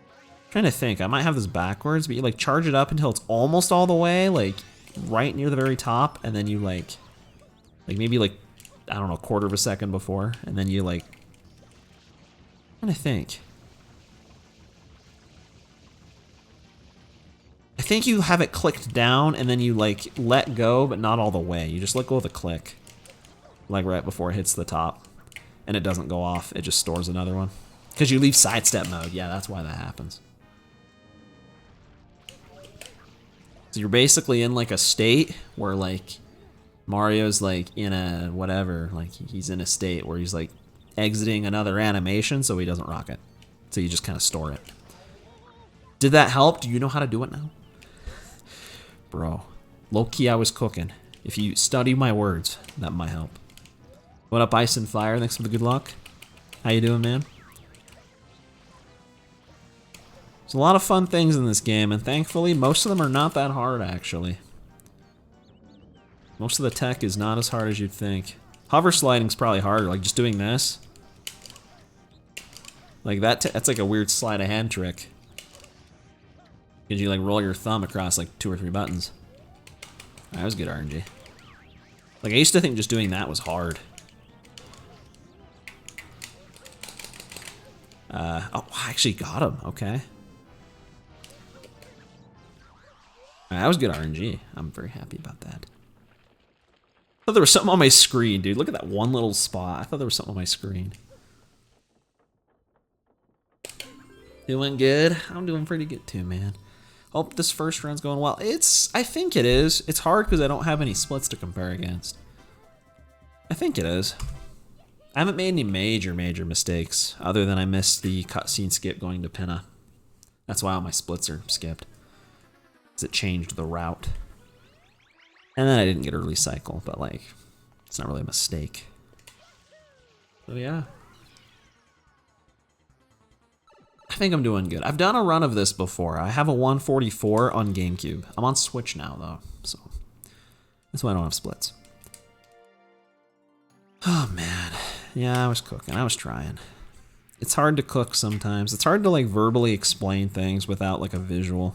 I'm trying to think, I might have this backwards, but you like charge it up until it's almost all the way, like right near the very top, and then you like maybe like, I don't know, a quarter of a second before, and then you like, I'm trying to think. I think you have it clicked down and then you like let go, but not all the way. You just let go of the click, like right before it hits the top, and it doesn't go off. It just stores another one. Because you leave sidestep mode. Yeah, that's why that happens. So you're basically in like a state where like Mario's like in a whatever, like he's in a state where he's like exiting another animation so he doesn't rock it. So you just kind of store it. Did that help? Do you know how to do it now? Bro, low-key I was cooking. If you study my words, that might help. What up, Ice and Fire? Thanks for the good luck. How you doing, man? There's a lot of fun things in this game, and thankfully, most of them are not that hard, actually. Most of the tech is not as hard as you'd think. Hover sliding's probably harder, like just doing this. Like that's like a weird sleight of hand trick. Because you like roll your thumb across like 2 or 3 buttons. That was good RNG. Like I used to think just doing that was hard. Oh, I actually got him, okay. That was good RNG. I'm very happy about that. I thought there was something on my screen, dude. Look at that one little spot. I thought there was something on my screen. Doing good? I'm doing pretty good too, man. Hope this first run's going well. I think it is. It's hard because I don't have any splits to compare against. I think it is. I haven't made any major mistakes other than I missed the cutscene skip going to Pinna. That's why all my splits are skipped. Because it changed the route. And then I didn't get early cycle, but like, it's not really a mistake. So yeah. I think I'm doing good. I've done a run of this before. I have a 144 on GameCube. I'm on Switch now though, so that's why I don't have splits. Oh man. Yeah, I was cooking. I was trying. It's hard to cook sometimes. It's hard to like verbally explain things without like a visual.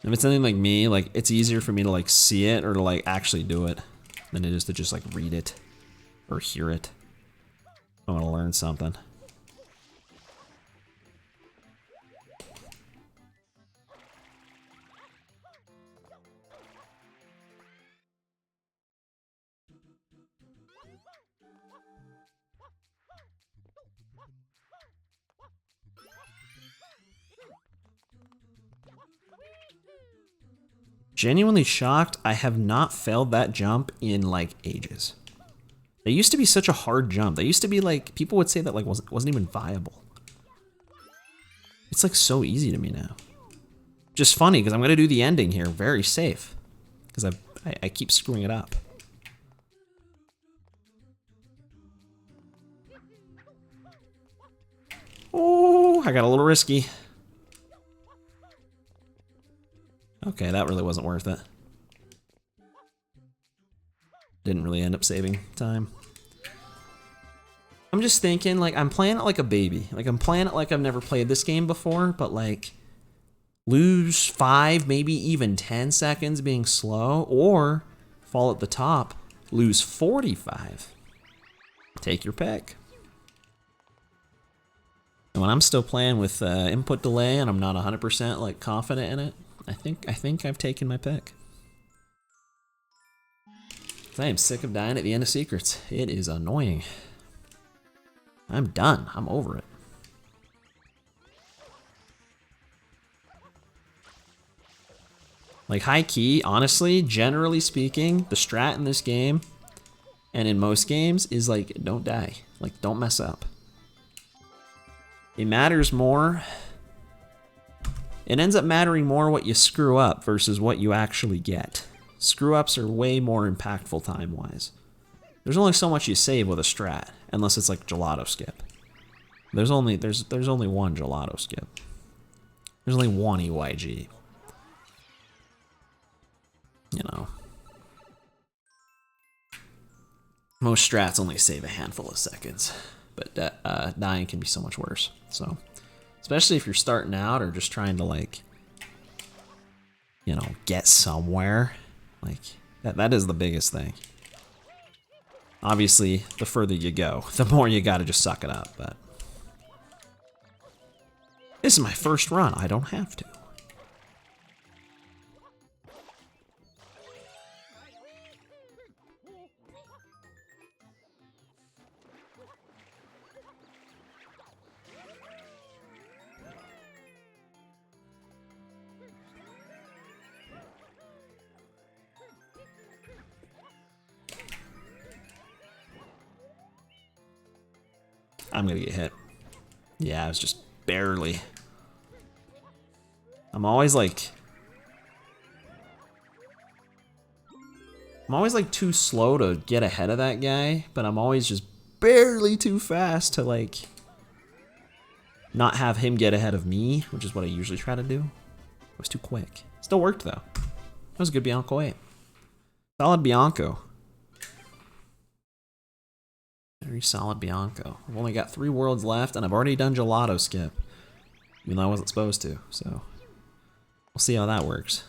If it's anything like me, like it's easier for me to like see it or to like actually do it than it is to just like read it or hear it. I want to learn something. Genuinely shocked, I have not failed that jump in like ages. They used to be such a hard jump. They used to be like, people would say that like wasn't even viable. It's like so easy to me now. Just funny because I'm gonna do the ending here very safe because I keep screwing it up. Oh, I got a little risky. Okay, that really wasn't worth it. Didn't really end up saving time. I'm just thinking, like, I'm playing it like a baby. Like, I'm playing it like I've never played this game before, but, like, lose 5, maybe even 10 seconds being slow, or fall at the top, lose 45. Take your pick. And when I'm still playing with input delay and I'm not 100% like confident in it, I think I've taken my pick. I am sick of dying at the end of Secrets. It is annoying. I'm done. I'm over it. Like, high key, honestly, generally speaking, the strat in this game and in most games is like, don't die. Like, don't mess up. It matters more. It ends up mattering more what you screw up versus what you actually get. Screw ups are way more impactful time-wise. There's only so much you save with a strat, unless it's like gelato skip. There's only one gelato skip. There's only one EYG. You know. Most strats only save a handful of seconds, but dying can be so much worse. So, especially if you're starting out or just trying to, like, you know, get somewhere. Like, that is the biggest thing. Obviously, the further you go, the more you gotta just suck it up, but this is my first run. I don't have to. I'm gonna get hit. Yeah, it was just barely. I'm always like too slow to get ahead of that guy, but I'm always just barely too fast to like not have him get ahead of me, which is what I usually try to do. It was too quick. Still worked though. That was a good Bianco 8. Solid Bianco. Very solid Bianco. I've only got 3 worlds left, and I've already done gelato skip. Even though I wasn't supposed to, so we'll see how that works.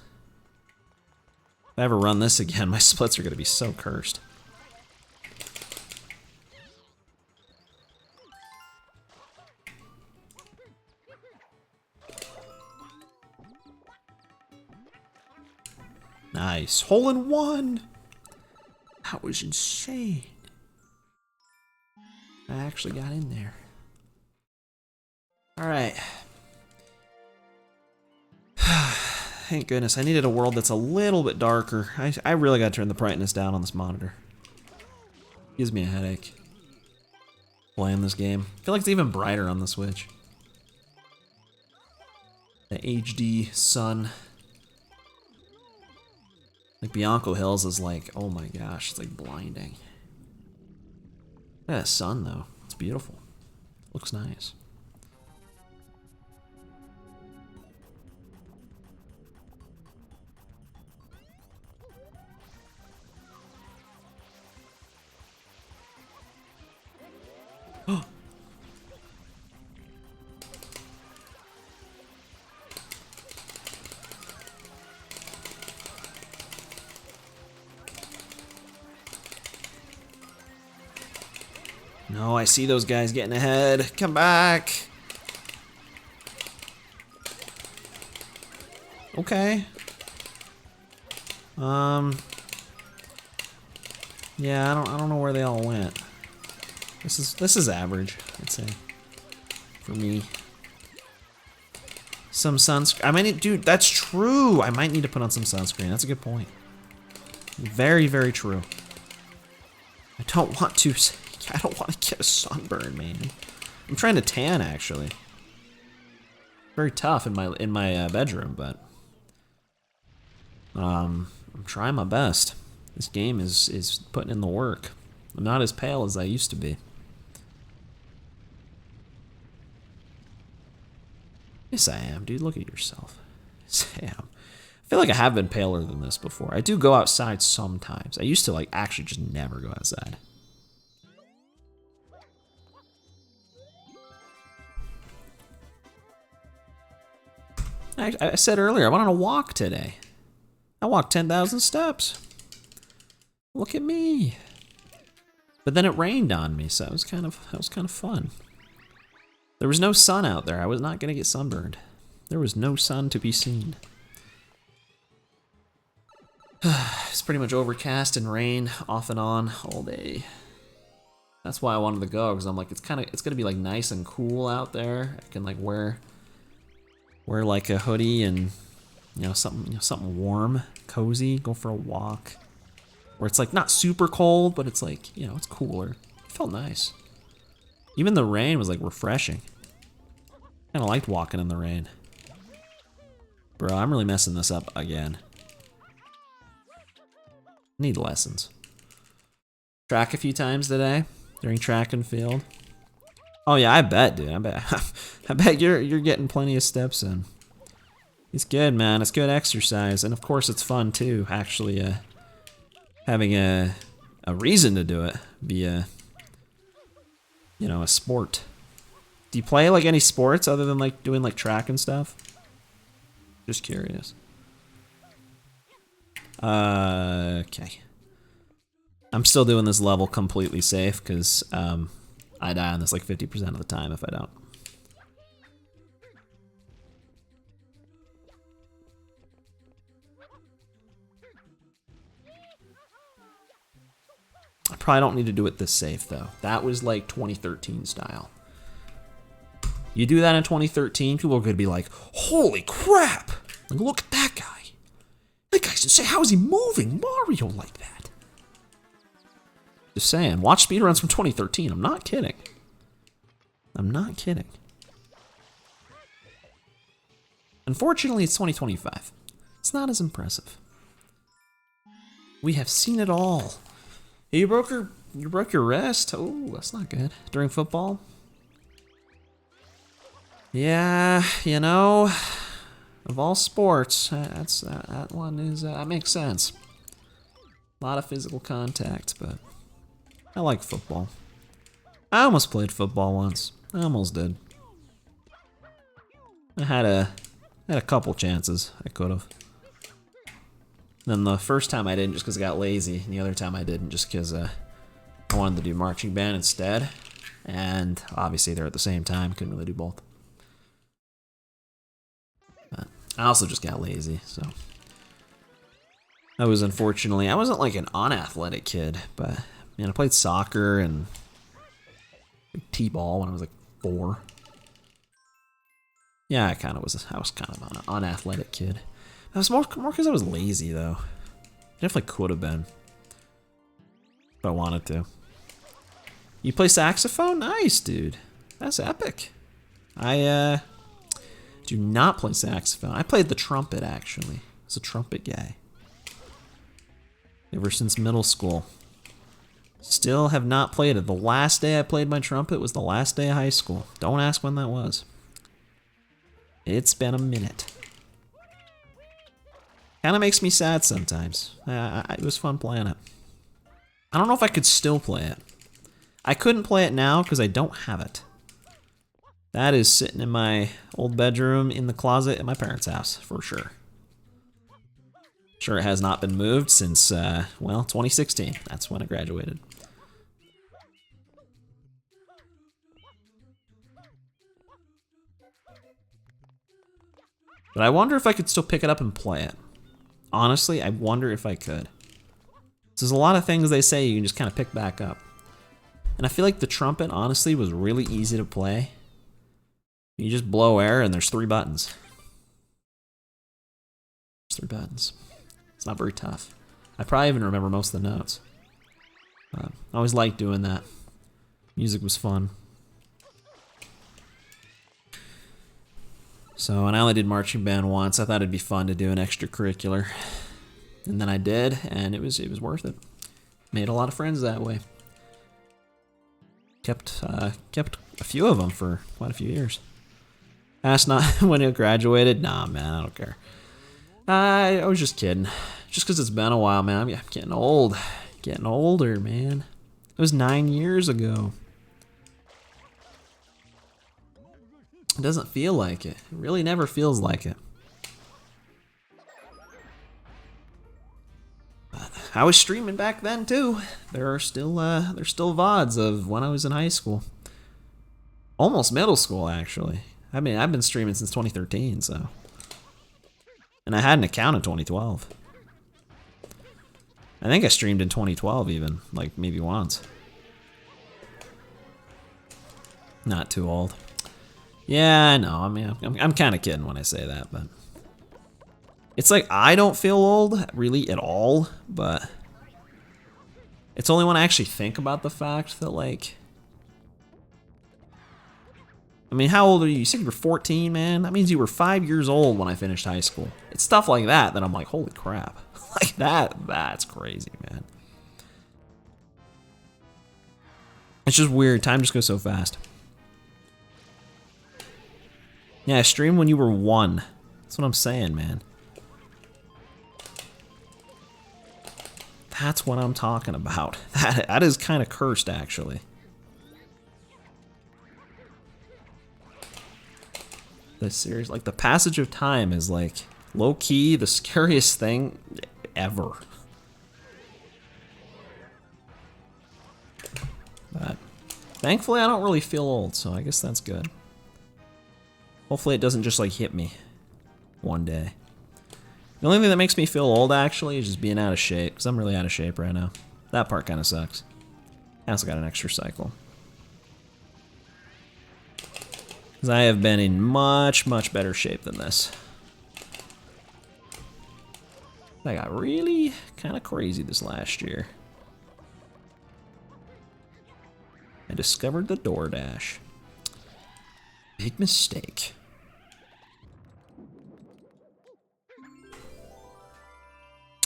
If I ever run this again, my splits are going to be so cursed. Nice. Hole in one! That was insane. I actually got in there. Alright. Thank goodness. I needed a world that's a little bit darker. I really gotta turn the brightness down on this monitor. Gives me a headache playing this game. I feel like it's even brighter on the Switch. The HD sun. Like Bianco Hills is like, oh my gosh, it's like blinding. Look at that sun though. It's beautiful. Looks nice. No, I see those guys getting ahead. Come back. Okay. Yeah, I don't know where they all went. This is average, I'd say. For me. Some sunscreen. I might need, dude, that's true. I might need to put on some sunscreen. That's a good point. Very, very true. I don't want to get a sunburn, man. I'm trying to tan, actually. Very tough in my bedroom, but I'm trying my best. This game is putting in the work. I'm not as pale as I used to be. Yes, I am, dude. Look at yourself. Yes, I am. I feel like I have been paler than this before. I do go outside sometimes. I used to like actually just never go outside. I said earlier, I went on a walk today. I walked 10,000 steps. Look at me. But then it rained on me, so that was kind of fun. There was no sun out there. I was not gonna get sunburned. There was no sun to be seen. It's pretty much overcast and rain off and on all day. That's why I wanted to go, because I'm like, it's gonna be like nice and cool out there. I can like wear like a hoodie and something warm, cozy, go for a walk. Where it's like not super cold, but it's like, it's cooler. It felt nice. Even the rain was like refreshing. Kinda liked walking in the rain. Bro, I'm really messing this up again. Need lessons. Track a few times today during track and field. Oh yeah, I bet, dude. I bet you're getting plenty of steps in. It's good, man. It's good exercise, and of course it's fun too. Actually, having a reason to do it via a sport. Do you play like any sports other than like doing like track and stuff? Just curious. Okay. I'm still doing this level completely safe because I die on this like 50% of the time if I don't. I probably don't need to do it this safe though. That was like 2013 style. You do that in 2013, people are gonna be like, holy crap! Like, look at that guy. That guy should say, how is he moving Mario like that? Just saying, watch speedruns from 2013. I'm not kidding. I'm not kidding. Unfortunately, it's 2025. It's not as impressive. We have seen it all. You broke your wrist? Oh, that's not good. During football? Yeah, of all sports, that one is that makes sense. A lot of physical contact, but I like football. I almost played football once. I almost did. I had a couple chances. I could have. Then the first time I didn't just because I got lazy, and the other time I didn't just because I wanted to do marching band instead. And obviously they're at the same time. Couldn't really do both. But I also just got lazy, so. I wasn't like an unathletic kid, but I played soccer and t-ball when I was like 4. Yeah, I was kind of an unathletic kid. I was more because I was lazy though. Definitely could have been if I wanted to. You play saxophone? Nice, dude. That's epic. I do not play saxophone. I played the trumpet actually. I was a trumpet guy. Ever since middle school. Still have not played it. The last day I played my trumpet was the last day of high school. Don't ask when that was. It's been a minute. Kind of makes me sad sometimes. It was fun playing it. I don't know if I could still play it. I couldn't play it now because I don't have it. That is sitting in my old bedroom in the closet at my parents' house, for sure. Sure, it has not been moved since, 2016. That's when I graduated. But I wonder if I could still pick it up and play it. Honestly, I wonder if I could. There's a lot of things they say you can just kind of pick back up. And I feel like the trumpet, honestly, was really easy to play. You just blow air and there's 3 buttons. There's 3 buttons. It's not very tough. I probably even remember most of the notes. I always liked doing that. Music was fun. So, and I only did marching band once. I thought it'd be fun to do an extracurricular. And then I did, and it was worth it. Made a lot of friends that way. Kept a few of them for quite a few years. Asked not when it graduated. Nah, man, I don't care. I was just kidding. Just because it's been a while, man. I'm getting old. Getting older, man. It was 9 years ago. It doesn't feel like it. It really never feels like it. But I was streaming back then too. There's still VODs of when I was in high school. Almost middle school, actually. I mean, I've been streaming since 2013, so. And I had an account in 2012. I think I streamed in 2012 even, like maybe once. Not too old. Yeah, I know. I mean, I'm kind of kidding when I say that, but it's like I don't feel old really at all, but it's only when I actually think about the fact that, like, I mean, how old are you? You said you were 14, man? That means you were 5 years old when I finished high school. It's stuff like that that I'm like, holy crap. Like that's crazy, man. It's just weird. Time just goes so fast. Yeah, I streamed when you were 1. That's what I'm saying, man. That's what I'm talking about. That is kind of cursed, actually. Like the passage of time is like low-key the scariest thing ever. But thankfully I don't really feel old, so I guess that's good. Hopefully it doesn't just like hit me one day. The only thing that makes me feel old actually is just being out of shape, because I'm really out of shape right now. That part kind of sucks. I also got an extra cycle. Because I have been in much, much better shape than this. I got really kind of crazy this last year. I discovered the DoorDash. Big mistake.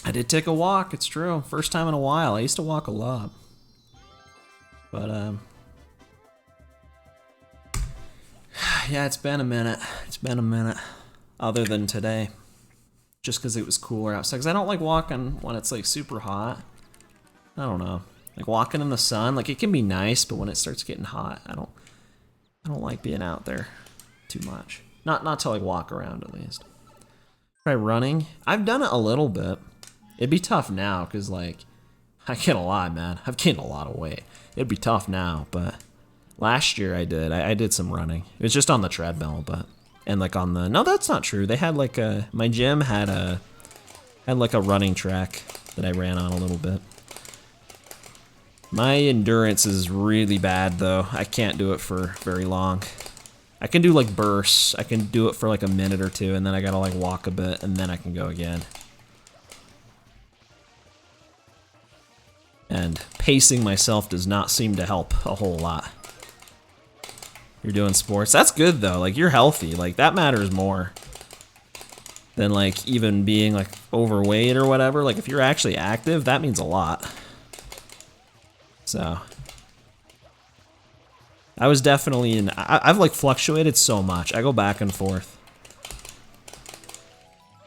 I did take a walk, it's true. First time in a while. I used to walk a lot. But, yeah, it's been a minute. It's been a minute. Other than today. Just because it was cooler outside. Because I don't like walking when it's like super hot. I don't know. Like walking in the sun, like it can be nice, but when it starts getting hot, I don't like being out there too much. Not to like walk around at least. Try running. I've done it a little bit. It'd be tough now because like I can't lie, man. I've gained a lot of weight. It'd be tough now, but last year I did some running. It was just on the treadmill, but and like on the no, that's not true. They had like my gym had like a running track that I ran on a little bit. My endurance is really bad though. I can't do it for very long. I can do like bursts. I can do it for like a minute or two, and then I gotta like walk a bit, and then I can go again. And pacing myself does not seem to help a whole lot. You're doing sports. That's good though. Like you're healthy. Like that matters more than like even being like overweight or whatever. Like if you're actually active, that means a lot. So I was definitely in. I've like fluctuated so much. I go back and forth.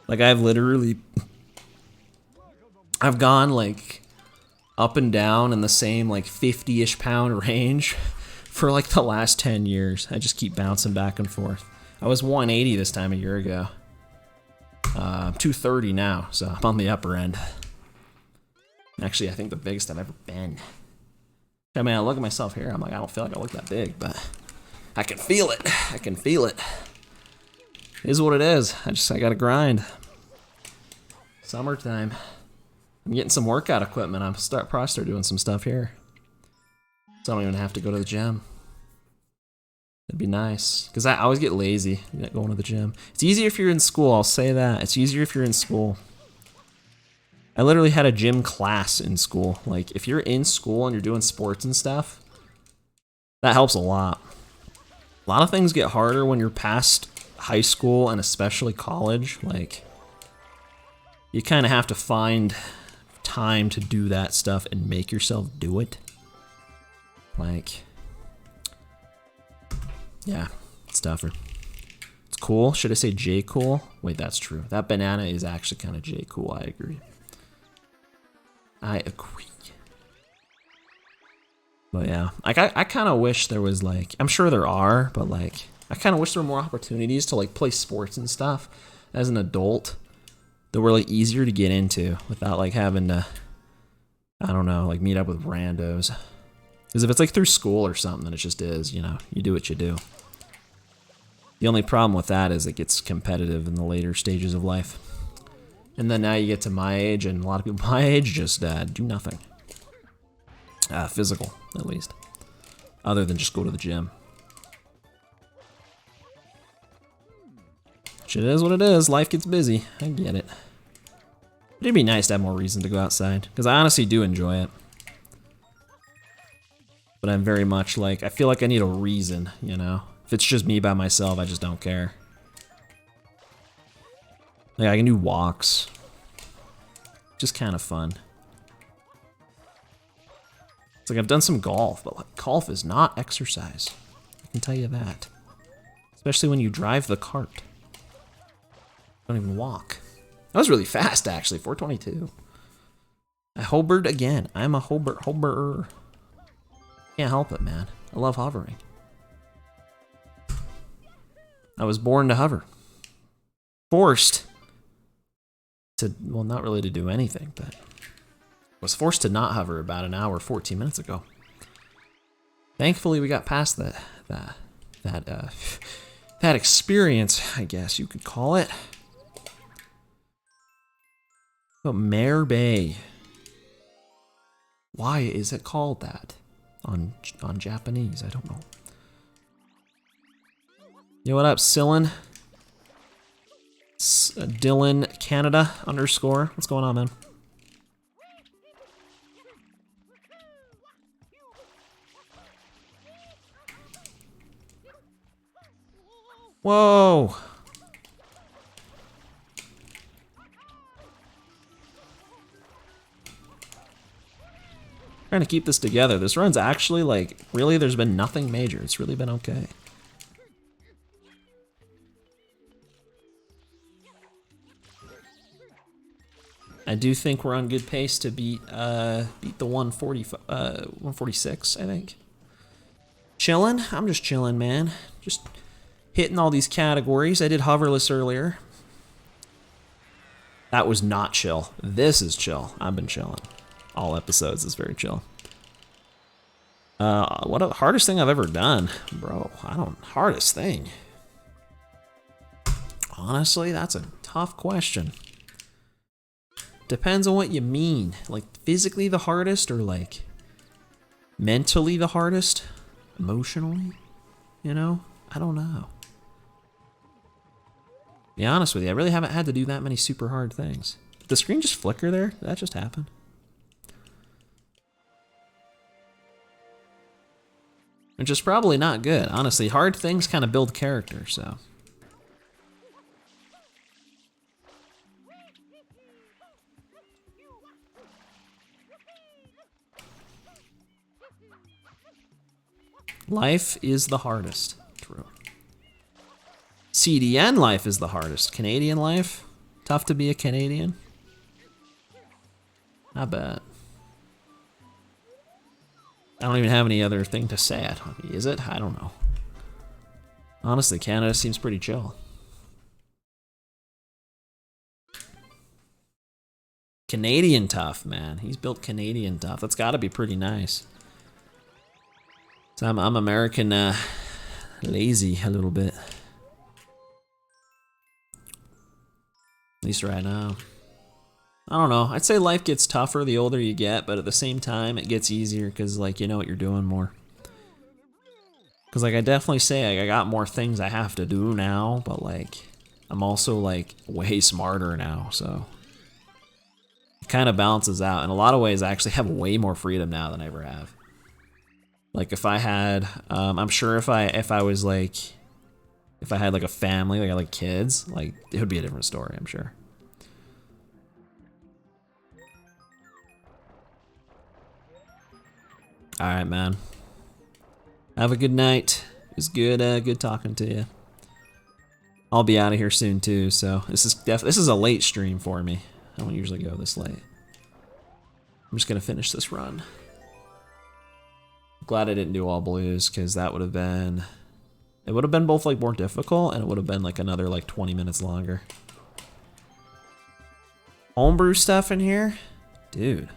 Like I've gone like up and down in the same like 50-ish pound range for like the last 10 years. I just keep bouncing back and forth. I was 180 this time a year ago. 230 now, so I'm on the upper end. Actually, I think the biggest I've ever been. I mean, I look at myself here, I'm like, I don't feel like I look that big, but I can feel it. I can feel it. It is what it is. I gotta grind. Summertime. I'm getting some workout equipment. I'm probably start doing some stuff here. So I don't even have to go to the gym. It'd be nice. Because I always get lazy going to the gym. It's easier if you're in school, I'll say that. It's easier if you're in school. I literally had a gym class in school. Like, if you're in school and you're doing sports and stuff, that helps a lot. A lot of things get harder when you're past high school and especially college. Like, you kind of have to find time to do that stuff and make yourself do it. Like, yeah, it's tougher. It's cool. Should I say J cool? Wait, that's true. That banana is actually kind of J cool. I agree. I agree. But yeah, like I kind of wish there was like, I'm sure there are, but like, I kind of wish there were more opportunities to like play sports and stuff as an adult that were like easier to get into without like having to, I don't know, like meet up with randos. Because if it's like through school or something, then it just is, you know, you do what you do. The only problem with that is it gets competitive in the later stages of life. And then now you get to my age, and a lot of people my age just do nothing. Physical, at least. Other than just go to the gym. Shit is what it is. Life gets busy. I get it. It'd be nice to have more reason to go outside, because I honestly do enjoy it. But I'm very much like, I feel like I need a reason, you know? If it's just me by myself, I just don't care. Like, I can do walks. Just kind of fun. It's like I've done some golf, but like, golf is not exercise. I can tell you that. Especially when you drive the cart. Don't even walk. That was really fast, actually. 422. I hovered again. I'm a hoverer. Can't help it, man. I love hovering. I was born to hover. Forced to, well, not really to do anything, but was forced to not hover about an hour, 14 minutes ago. Thankfully, we got past that experience, I guess you could call it. But Mare Bay. Why is it called that on Japanese? I don't know. Yo, what up, Sillin? Dylan Canada _ What's going on, man? Whoa! Trying to keep this together. This run's actually like, really, there's been nothing major. It's really been okay. I do think we're on good pace to beat the 146, I think. Chilling? I'm just chilling, man. Just hitting all these categories. I did hoverless earlier. That was not chill. This is chill. I've been chilling. All episodes is very chill. What the hardest thing I've ever done? Bro, hardest thing. Honestly, that's a tough question. Depends on what you mean. Like, physically the hardest, or like mentally the hardest? Emotionally? You know? I don't know. Be honest with you, I really haven't had to do that many super hard things. Did the screen just flicker there? Did that just happen? Which is probably not good. Honestly, hard things kind of build character, so. Life is the hardest. True. CDN life is the hardest. Canadian life? Tough to be a Canadian? I bet. I don't even have any other thing to say. Is it? I don't know. Honestly, Canada seems pretty chill. Canadian tough, man. He's built Canadian tough. That's got to be pretty nice. So I'm American lazy a little bit. At least right now. I don't know. I'd say life gets tougher the older you get, but at the same time, it gets easier because, like, you know what you're doing more. Because, like, I definitely say, like, I got more things I have to do now, but, like, I'm also, like, way smarter now, so. kind of balances out. In a lot of ways, I actually have way more freedom now than I ever have. Like if I had, I'm sure if I was like, if I had like a family, like I like kids, like it would be a different story, I'm sure. All right, man. Have a good night. It was good talking to you. I'll be out of here soon too, so this is a late stream for me. I don't usually go this late. I'm just gonna finish this run. Glad I didn't do all blues, because that would have been, it would have been both like more difficult, and it would have been like another like 20 minutes longer. Homebrew stuff in here? Dude.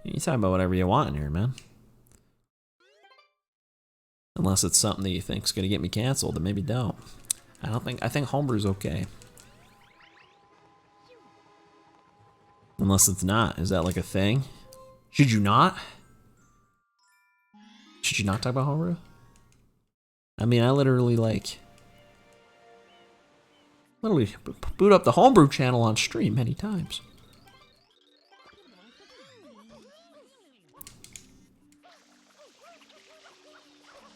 You can talk about whatever you want in here, man. Unless it's something that you think's gonna get me canceled, then maybe don't. I think homebrew's okay. Unless it's not. Is that like a thing? Should you not? Should you not talk about homebrew? I mean, I literally boot up the homebrew channel on stream many times.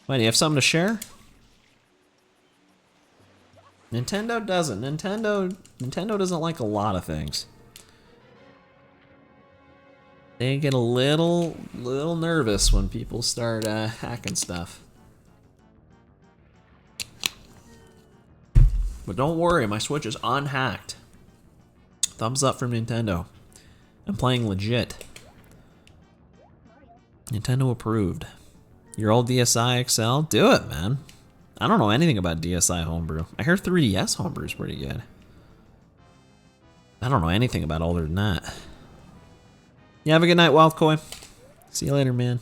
Wait, do you have something to share? Nintendo doesn't. Nintendo doesn't like a lot of things. They get a little nervous when people start hacking stuff. But don't worry, my Switch is unhacked. Thumbs up from Nintendo. I'm playing legit. Nintendo approved. Your old DSi XL? Do it, man. I don't know anything about DSi homebrew. I hear 3DS homebrew is pretty good. I don't know anything about older than that. Yeah, have a good night, Wildcoy. See you later, man.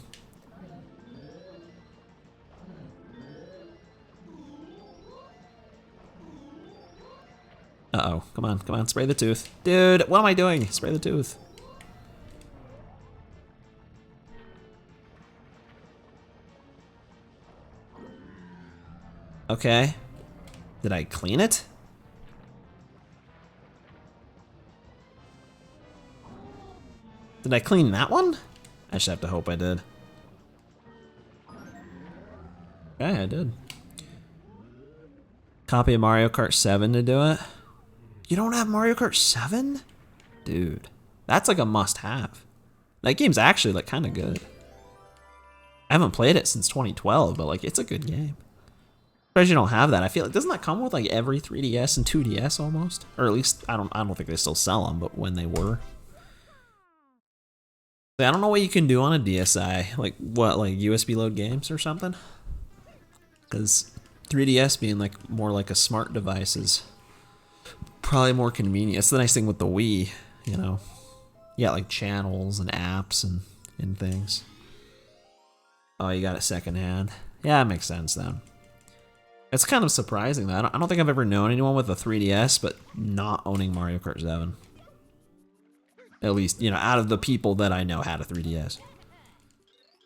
Uh-oh. Come on, spray the tooth. Dude, what am I doing? Spray the tooth. Okay. Did I clean it? Did I clean that one? I just have to hope I did. Okay, I did. Copy of Mario Kart 7 to do it. You don't have Mario Kart 7? Dude, that's like a must-have. That game's actually like kind of good. I haven't played it since 2012, but like it's a good game. Surprised you don't have that. I feel like, doesn't that come with like every 3DS and 2DS almost? Or at least I don't think they still sell them, but when they were. I don't know what you can do on a DSi. Like what, like USB load games or something? Because 3DS being like more like a smart device is probably more convenient. It's the nice thing with the Wii, you know. You got like channels and apps and things. Oh, you got it secondhand. Yeah, that makes sense then. It's kind of surprising that I don't think I've ever known anyone with a 3DS but not owning Mario Kart 7. At least, you know, out of the people that I know had a 3DS.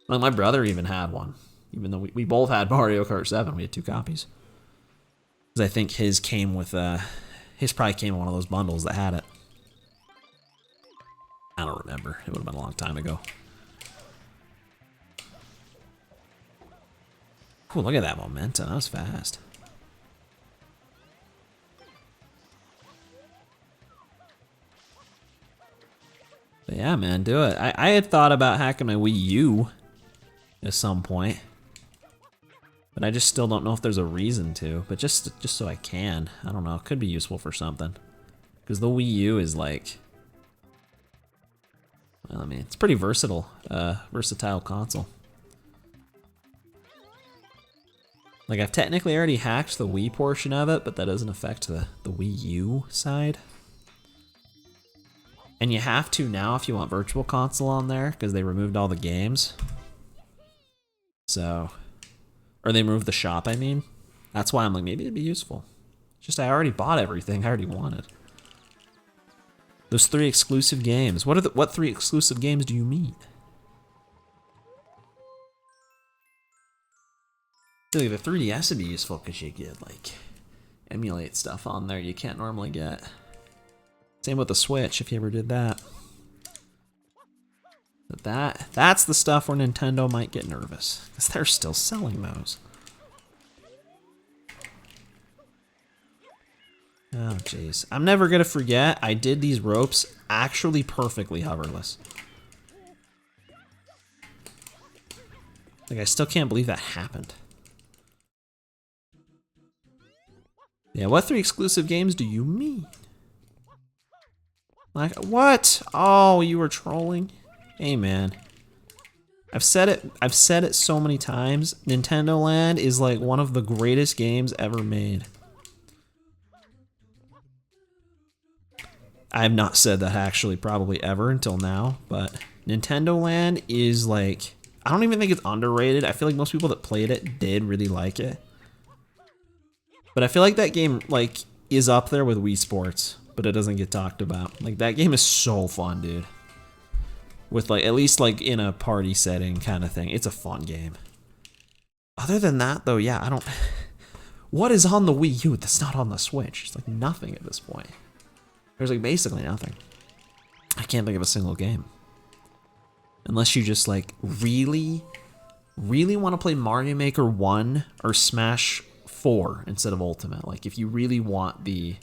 Well, my brother even had one. Even though we both had Mario Kart 7, we had 2 copies. Because I think his came with, his probably came in one of those bundles that had it. I don't remember. It would have been a long time ago. Cool, look at that momentum. That was fast. But yeah, man, do it. I had thought about hacking my Wii U at some point. But I just still don't know if there's a reason to. But just so I can. I don't know. It could be useful for something. Because the Wii U is like... Well, I mean, it's pretty versatile console. Like, I've technically already hacked the Wii portion of it, but that doesn't affect the Wii U side. And you have to now if you want Virtual Console on there, because they removed all the games. So, or they removed the shop, I mean. That's why I'm like, maybe it'd be useful. Just I already bought everything I already wanted. Those 3 exclusive games. What 3 exclusive games do you mean? I feel like the 3DS would be useful because you could like emulate stuff on there you can't normally get. Same with the Switch if you ever did that. But that's the stuff where Nintendo might get nervous, because they're still selling those. Oh, jeez. I'm never going to forget, I did these ropes actually perfectly hoverless. Like, I still can't believe that happened. Yeah, what 3 exclusive games do you mean? Like, what? Oh, you were trolling? Hey, man. I've said it so many times. Nintendo Land is like one of the greatest games ever made. I have not said that actually probably ever until now, but Nintendo Land is like, I don't even think it's underrated. I feel like most people that played it did really like it. But I feel like that game like is up there with Wii Sports, but it doesn't get talked about. Like that game is so fun, dude. With like, at least like in a party setting kind of thing. It's a fun game. Other than that though, yeah, I don't, what is on the Wii U that's not on the Switch? It's like nothing at this point. There's like basically nothing. I can't think of a single game. Unless you just like really want to play Mario Maker 1 or Smash 4 instead of Ultimate. Like if you really want the,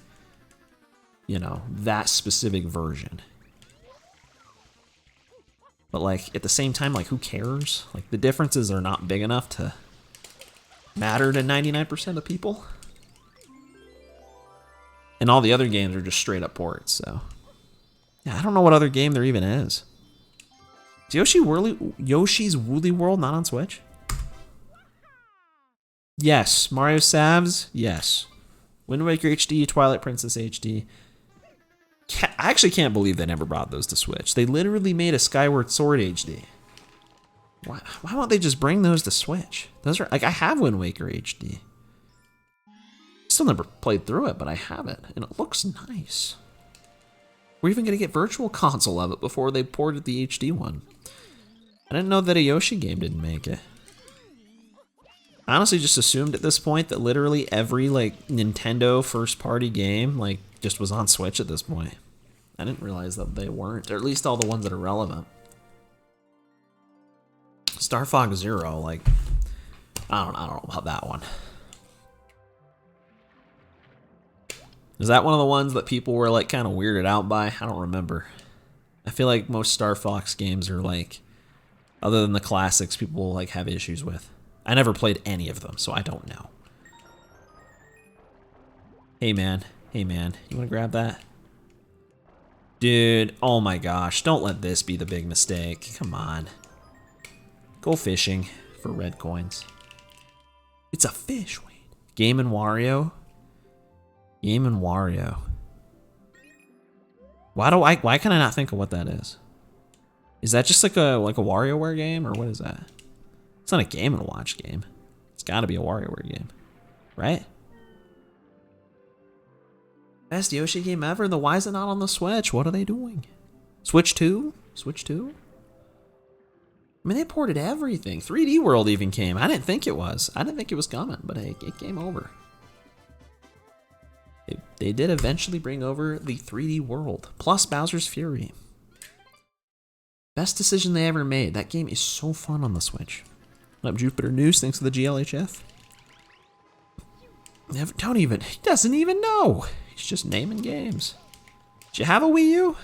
you know, that specific version. But like at the same time, like who cares? Like the differences are not big enough to matter to 99% of people. And all the other games are just straight up ports, so. Yeah, I don't know what other game there even is. Is Yoshi's Woolly World not on Switch? Yes. Mario Savs? Yes. Wind Waker HD, Twilight Princess HD. I actually can't believe they never brought those to Switch. They literally made a Skyward Sword HD. Why won't they just bring those to Switch? Those are, like, I have Wind Waker HD. Still never played through it, but I have it, and it looks nice. We're even gonna get Virtual Console of it before they ported the HD one. I didn't know that a Yoshi game didn't make it. I honestly just assumed at this point that literally every like Nintendo first-party game like just was on Switch at this point. I didn't realize that they weren't, or at least all the ones that are relevant. Star Fox Zero, like I don't know about that one. Is that one of the ones that people were like kind of weirded out by? I don't remember. I feel like most Star Fox games are like, other than the classics, people like have issues with. I never played any of them, so I don't know. Hey man, you wanna grab that? Dude, oh my gosh, don't let this be the big mistake. Come on. Go fishing for red coins. It's a fish, Wayne. Game and Wario? Game and Wario. Why can I not think of what that is? Is that just like a WarioWare game, or what is that? It's not a Game & Watch game. It's gotta be a WarioWare game, right? Best Yoshi game ever? Then why is it not on the Switch? What are they doing? Switch 2? Switch 2? I mean, they ported everything. 3D World even came. I didn't think it was. I didn't think it was coming, but hey, it came over. They did eventually bring over the 3D World, plus Bowser's Fury. Best decision they ever made. That game is so fun on the Switch. What up, Jupiter News? Thanks for the GLHF. He doesn't even know. He's just naming games. Did you have a Wii U?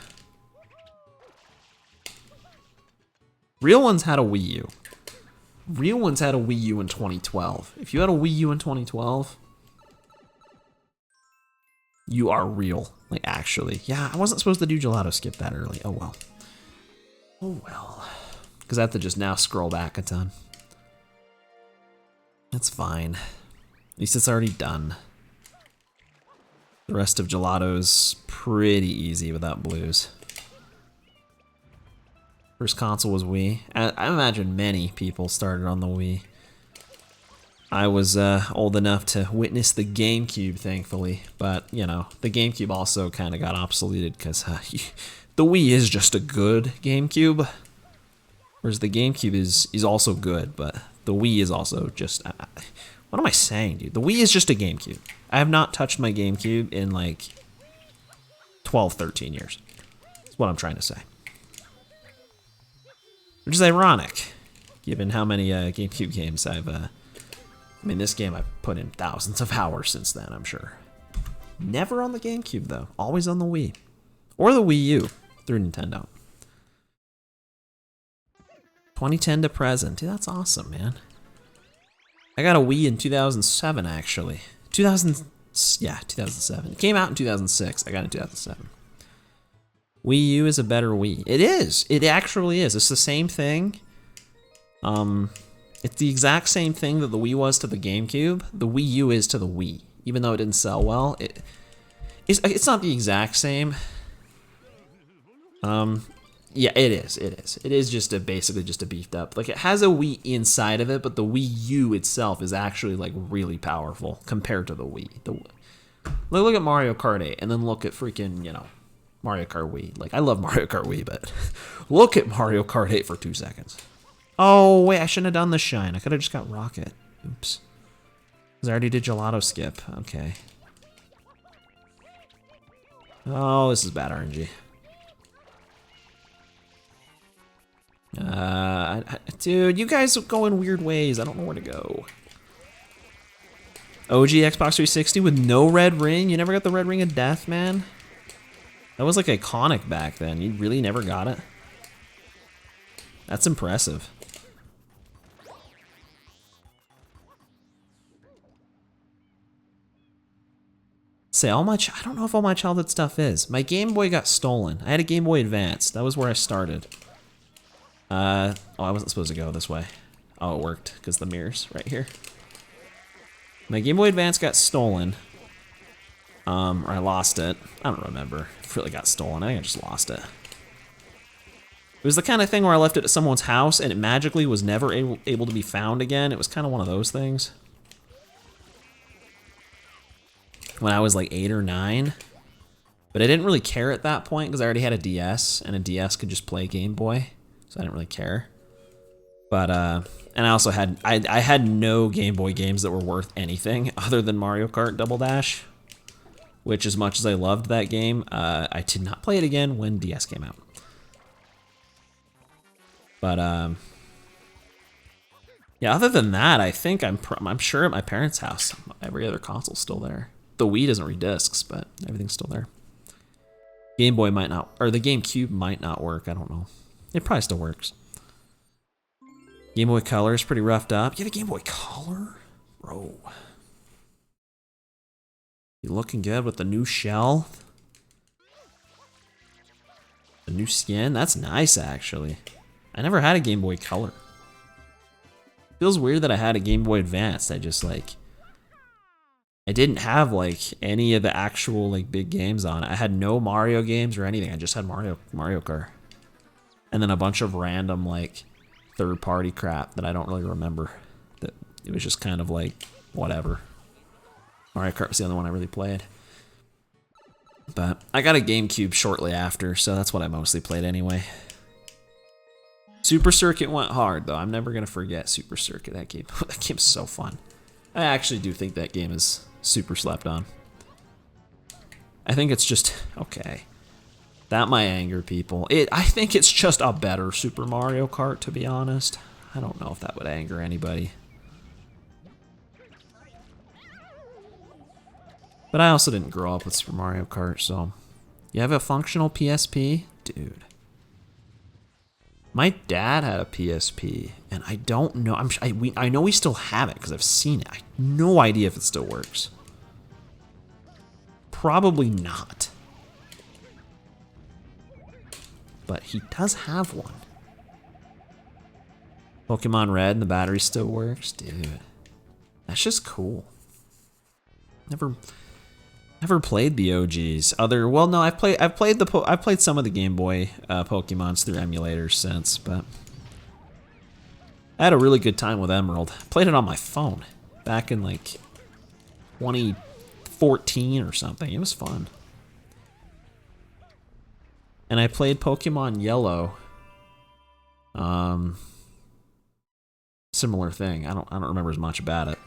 Real ones had a Wii U. Real ones had a Wii U in 2012. If you had a Wii U in 2012, you are real. Like, actually. Yeah, I wasn't supposed to do gelato skip that early. Oh, well. Oh, well. Because I have to just now scroll back a ton. That's fine. At least it's already done. The rest of gelato's pretty easy without blues. First console was Wii. I imagine many people started on the Wii. I was old enough to witness the GameCube, thankfully, but, you know, the GameCube also kind of got obsoleted because the Wii is just a good GameCube, whereas the GameCube is also good, but the Wii is also just... what am I saying, dude? The Wii is just a GameCube. I have not touched my GameCube in, like, 12, 13 years. That's what I'm trying to say. Which is ironic, given how many GameCube games I've... I mean, this game I've put in thousands of hours since then, I'm sure. Never on the GameCube, though. Always on the Wii. Or the Wii U through Nintendo. 2010 to present. Dude, that's awesome, man. I got a Wii in 2007, actually. 2007. It came out in 2006. I got it in 2007. Wii U is a better Wii. It is. It actually is. It's the same thing. It's the exact same thing that the Wii was to the GameCube. The Wii U is to the Wii. Even though it didn't sell well, it's not the exact same. Yeah, it is. It is. It is just basically just a beefed up. Like, it has a Wii inside of it, but the Wii U itself is actually like really powerful compared to the Wii. Look at Mario Kart 8, and then look at freaking, you know, Mario Kart Wii. Like, I love Mario Kart Wii, but look at Mario Kart 8 for 2 seconds. Oh wait, I shouldn't have done the shine. I could have just got Rocket. Oops. Because I already did Gelato Skip. Okay. Oh, this is bad RNG. Dude, you guys go in weird ways. I don't know where to go. OG Xbox 360 with no red ring? You never got the red ring of death, man? That was like iconic back then. You really never got it? That's impressive. Say all my, I don't know if all my childhood stuff is. My Game Boy got stolen. I had a Game Boy Advance. That was where I started. Oh, I wasn't supposed to go this way. Oh, it worked, because the mirror's right here. My Game Boy Advance got stolen. Or I lost it. I don't remember if it really got stolen. I think I just lost it. It was the kind of thing where I left it at someone's house, and it magically was never able to be found again. It was kind of one of those things. When I was like 8 or 9. But I didn't really care at that point, because I already had a DS, and a DS could just play Game Boy. So I didn't really care. But, and I also had, I had no Game Boy games that were worth anything other than Mario Kart Double Dash. Which, as much as I loved that game, I did not play it again when DS came out. But, yeah, other than that, I think I'm sure at my parents' house, every other console's still there. The Wii doesn't read discs, but everything's still there. Game Boy might not, or the GameCube might not work, I don't know. It probably still works. Game Boy Color is pretty roughed up. You have a Game Boy Color? Bro. You looking good with the new shell? The new skin? That's nice, actually. I never had a Game Boy Color. Feels weird that I had a Game Boy Advance. I just, like... I didn't have, like, any of the actual, like, big games on it. I had no Mario games or anything. I just had Mario Kart. And then a bunch of random, like, third-party crap that I don't really remember. That it was just kind of like, whatever. Mario Kart was the only one I really played. But I got a GameCube shortly after, so that's what I mostly played anyway. Super Circuit went hard, though. I'm never going to forget Super Circuit. That game's so fun. I actually do think that game is super slept on. I think it's just, okay. That might anger people. I think it's just a better Super Mario Kart, to be honest. I don't know if that would anger anybody. But I also didn't grow up with Super Mario Kart, so... You have a functional PSP? Dude. My dad had a PSP, and I don't know... I know we still have it, because I've seen it. I have no idea if it still works. Probably not. But he does have one. Pokemon Red and the battery still works? Dude. That's just cool. Never played the OGs. Well, no, I've played some of the Game Boy Pokemons through emulators since, but I had a really good time with Emerald. Played it on my phone back in like 2014 or something. It was fun. And I played Pokemon Yellow. Similar thing. I don't remember as much about it.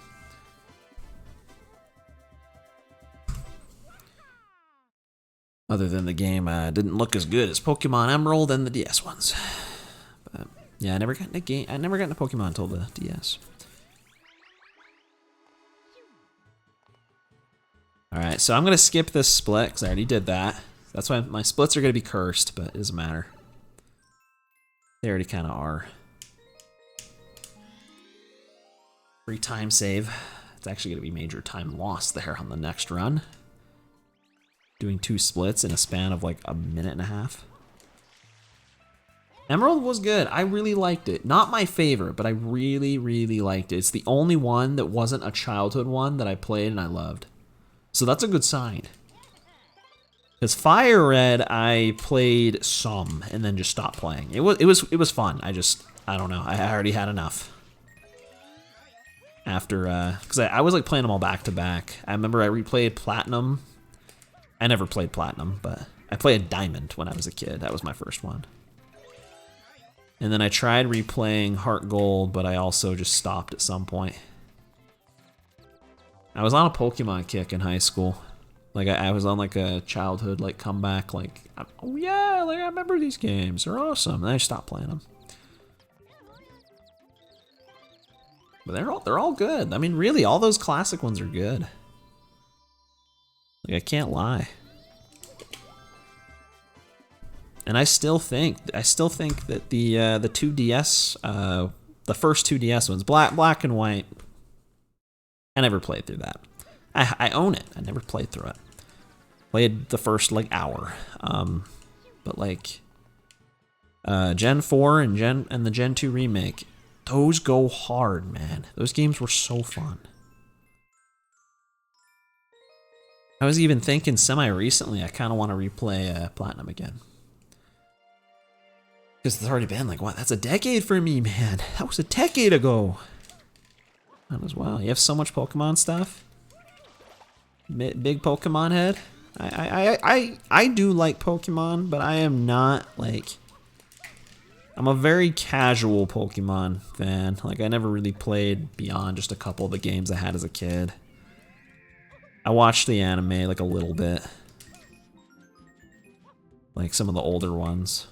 Other than the game didn't look as good as Pokemon Emerald and the DS ones. But Yeah, I never got into game. I never got into Pokemon until the DS. All right, so I'm gonna skip this split because I already did that. That's why my splits are gonna be cursed, but it doesn't matter. They already kind of are. Free time save. It's actually gonna be major time loss there on the next run. Doing 2 splits in a span of like a minute and a half. Emerald was good. I really liked it. Not my favorite, but I really, really liked it. It's the only one that wasn't a childhood one that I played and I loved. So that's a good sign. Because Fire Red, I played some and then just stopped playing. It was fun. I don't know. I already had enough. After, because I was like playing them all back to back. I remember I replayed Platinum. I never played Platinum, but I played Diamond when I was a kid. That was my first one. And then I tried replaying Heart Gold, but I also just stopped at some point. I was on a Pokemon kick in high school. Like I was on like a childhood like comeback, like, oh yeah, like I remember these games, they're awesome. And I stopped playing them. But they're all good. I mean, really, all those classic ones are good. Like I can't lie. And I still think that the 2DS, the first 2DS ones, black and white, I never played through that. I own it. I never played through it. Played the first like hour, but like Gen 4 and the Gen 2 remake, those go hard, man. Those games were so fun. I was even thinking semi-recently, I kind of want to replay Platinum again. Because it's already been like, what, that's a decade for me, man. That was a decade ago. That was wow. You have so much Pokemon stuff. Big Pokemon head. I do like Pokemon, but I am not like... I'm a very casual Pokemon fan. Like, I never really played beyond just a couple of the games I had as a kid. I watched the anime like a little bit. Like some of the older ones.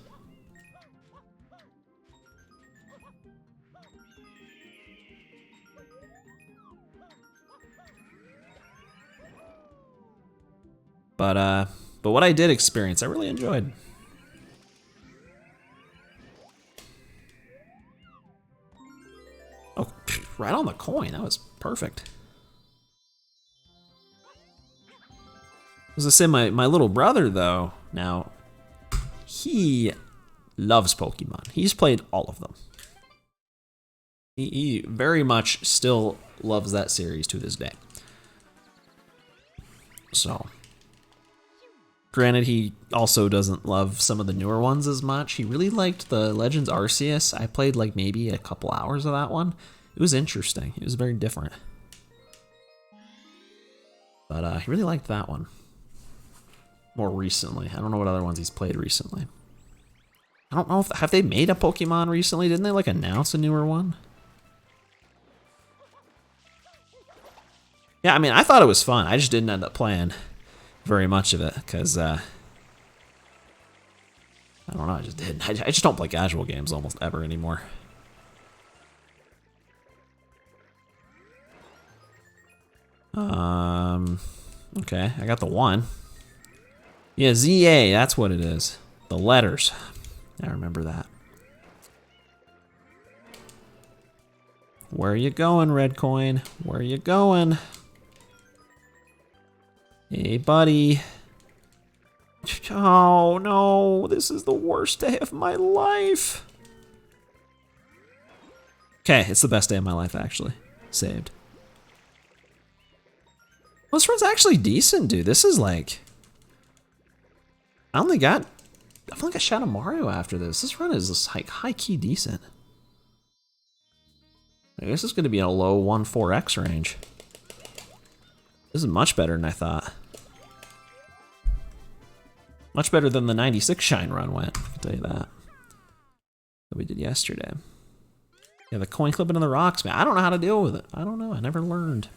But what I did experience, I really enjoyed. Oh, right on the coin. That was perfect. I was gonna say, my little brother, though, now, he loves Pokemon. He's played all of them. He very much still loves that series to this day. So, granted, he also doesn't love some of the newer ones as much. He really liked the Legends Arceus. I played like maybe a couple hours of that one. It was interesting. It was very different. But he really liked that one. More recently. I don't know what other ones he's played recently. I don't know if... Have they made a Pokemon recently? Didn't they like announce a newer one? Yeah, I mean, I thought it was fun. I just didn't end up playing very much of it because I don't know, I just didn't. I just don't play casual games almost ever anymore. Okay, I got the one. Yeah, ZA, that's what it is. The letters. I remember that. Where are you going, Red Coin? Where are you going? Hey, buddy. Oh, no. This is the worst day of my life. Okay, it's the best day of my life, actually. Saved. Well, this run's actually decent, dude. This is like... I feel like I shot a Mario after this. This run is just like high-key decent. I guess it's going to be in a low 1-4x range. This is much better than I thought. Much better than the 96 shine run went, I can tell you that. That we did yesterday. Yeah, the coin clipping in the rocks, man. I don't know how to deal with it. I don't know. I never learned.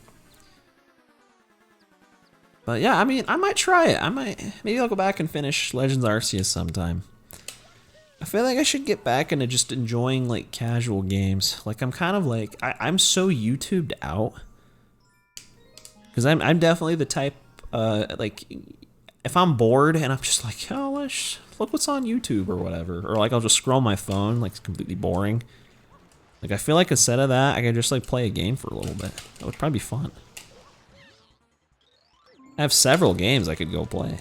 But yeah, I mean, I might try it. Maybe I'll go back and finish Legends Arceus sometime. I feel like I should get back into just enjoying like casual games. Like I'm kind of like I'm so YouTubed out because I'm definitely the type like if I'm bored and I'm just like, oh, let's look what's on YouTube or whatever, or like I'll just scroll my phone like it's completely boring. Like I feel like instead of that I could just like play a game for a little bit. That would probably be fun. I have several games I could go play.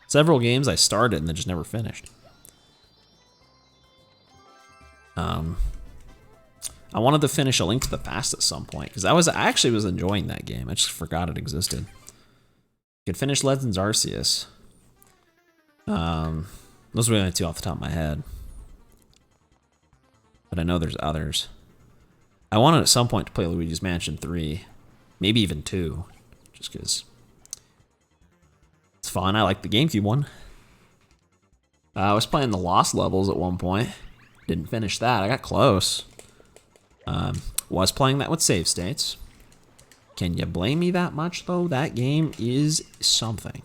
Several games I started and then just never finished. I wanted to finish A Link to the Past at some point because I actually was enjoying that game. I just forgot it existed. Could finish Legends Arceus. Those were the only two off the top of my head, but I know there's others. I wanted at some point to play Luigi's Mansion 3, maybe even 2, just because it's fun. I like the GameCube one. I was playing the Lost Levels at one point. Didn't finish that. I got close. Was playing that with save states. Can you blame me that much, though? That game is something.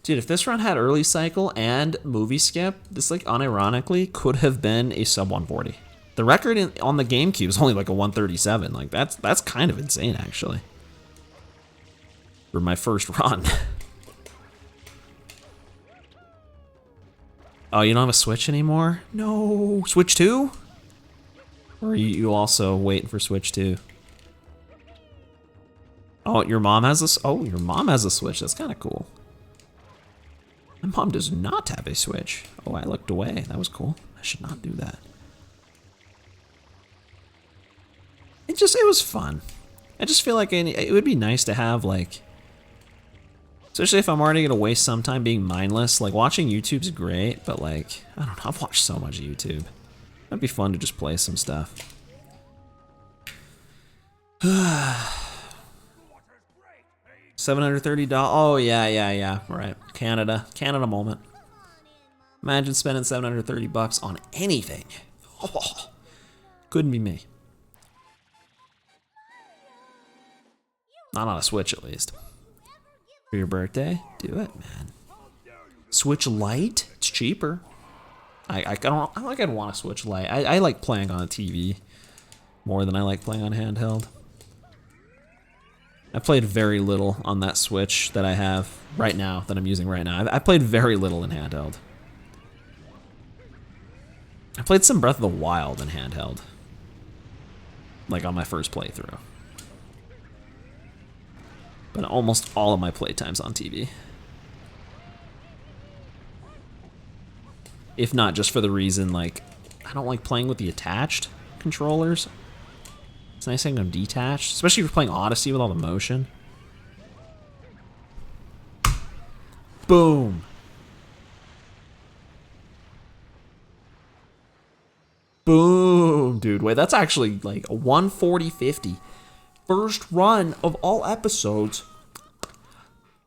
Dude, if this run had early cycle and movie skip, this, like, unironically could have been a sub 140. The record on the GameCube is only like a 137. Like, that's kind of insane, actually. For my first run. Oh, you don't have a Switch anymore? No. Switch 2? Or are you also waiting for Switch 2? Oh, your mom has a... Oh, your mom has a Switch. That's kind of cool. My mom does not have a Switch. Oh, I looked away. That was cool. I should not do that. It was fun. I just feel like it would be nice to have, like... Especially if I'm already going to waste some time being mindless. Like, watching YouTube's great, but, like, I don't know. I've watched so much YouTube. It'd be fun to just play some stuff. $730. Oh, yeah. Right. Canada moment. Imagine spending $730 on anything. Oh, couldn't be me. Not on a Switch, at least. For your birthday? Do it, man. Switch Lite? It's cheaper. I don't think I'd want a Switch Lite. I like playing on a TV more than I like playing on handheld. I played very little on that Switch that I have right now, that I'm using right now. I played very little in handheld. I played some Breath of the Wild in handheld. Like on my first playthrough. But almost all of my playtime's on TV. If not just for the reason, like, I don't like playing with the attached controllers. It's nice having them detached, especially if you're playing Odyssey with all the motion. Boom. Boom, dude. Wait, that's actually like a 140-50. First run of all episodes.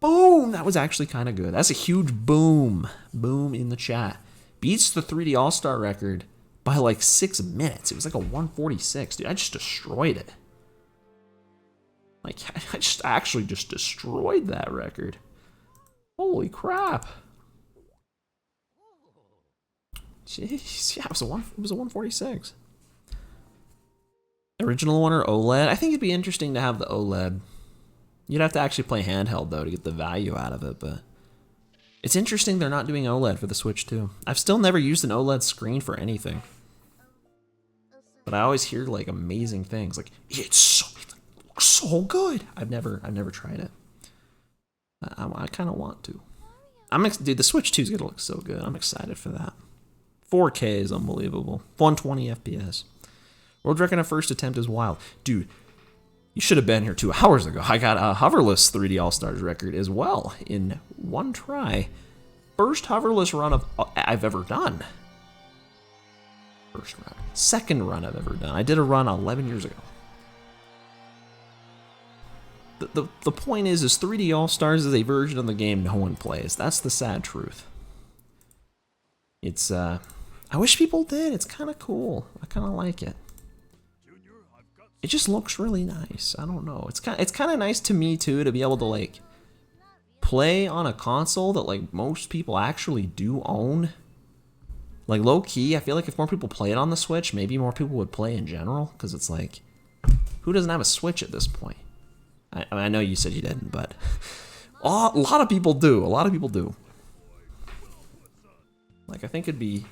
Boom! That was actually kind of good. That's a huge boom. Boom in the chat. Beats the 3D All-Star record by like 6 minutes. It was like a 146. Dude, I just destroyed it. Like, I just actually just destroyed that record. Holy crap. Jeez, yeah, it was a 146. Original one or OLED? I think it'd be interesting to have the OLED. You'd have to actually play handheld, though, to get the value out of it, but... It's interesting they're not doing OLED for the Switch, too. I've still never used an OLED screen for anything. But I always hear, like, amazing things. Like, it looks so good! I've never tried it. I kind of want to. Dude, the Switch 2 is gonna look so good. I'm excited for that. 4K is unbelievable. 120 FPS. World record at first attempt is wild. Dude, you should have been here 2 hours ago. I got a hoverless 3D All-Stars record as well in one try. First hoverless run I've ever done. First run. Second run I've ever done. I did a run 11 years ago. The point is 3D All-Stars is a version of the game no one plays. That's the sad truth. It's, I wish people did. It's kind of cool. I kind of like it. It just looks really nice. I don't know. It's kind of nice to me too to be able to like play on a console that like most people actually do own. Like low key, I feel like if more people play it on the Switch, maybe more people would play in general, because it's like, who doesn't have a Switch at this point? I know you said you didn't, but a lot of people do. A lot of people do. Like I think it'd be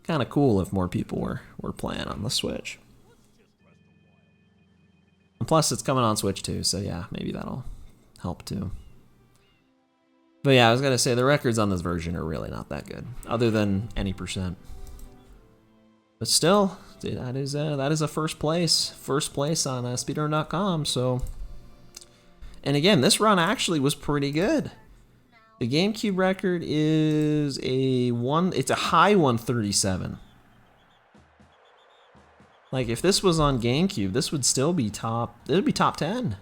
kind of cool if more people were playing on the Switch. And plus, it's coming on Switch too, so yeah, maybe that'll help too. But yeah, I was gonna say the records on this version are really not that good, other than any %. But still, dude, that is a first place on Speedrun.com. So, and again, this run actually was pretty good. The GameCube record is it's a high 137. Like if this was on GameCube, this would still be it would be top 10.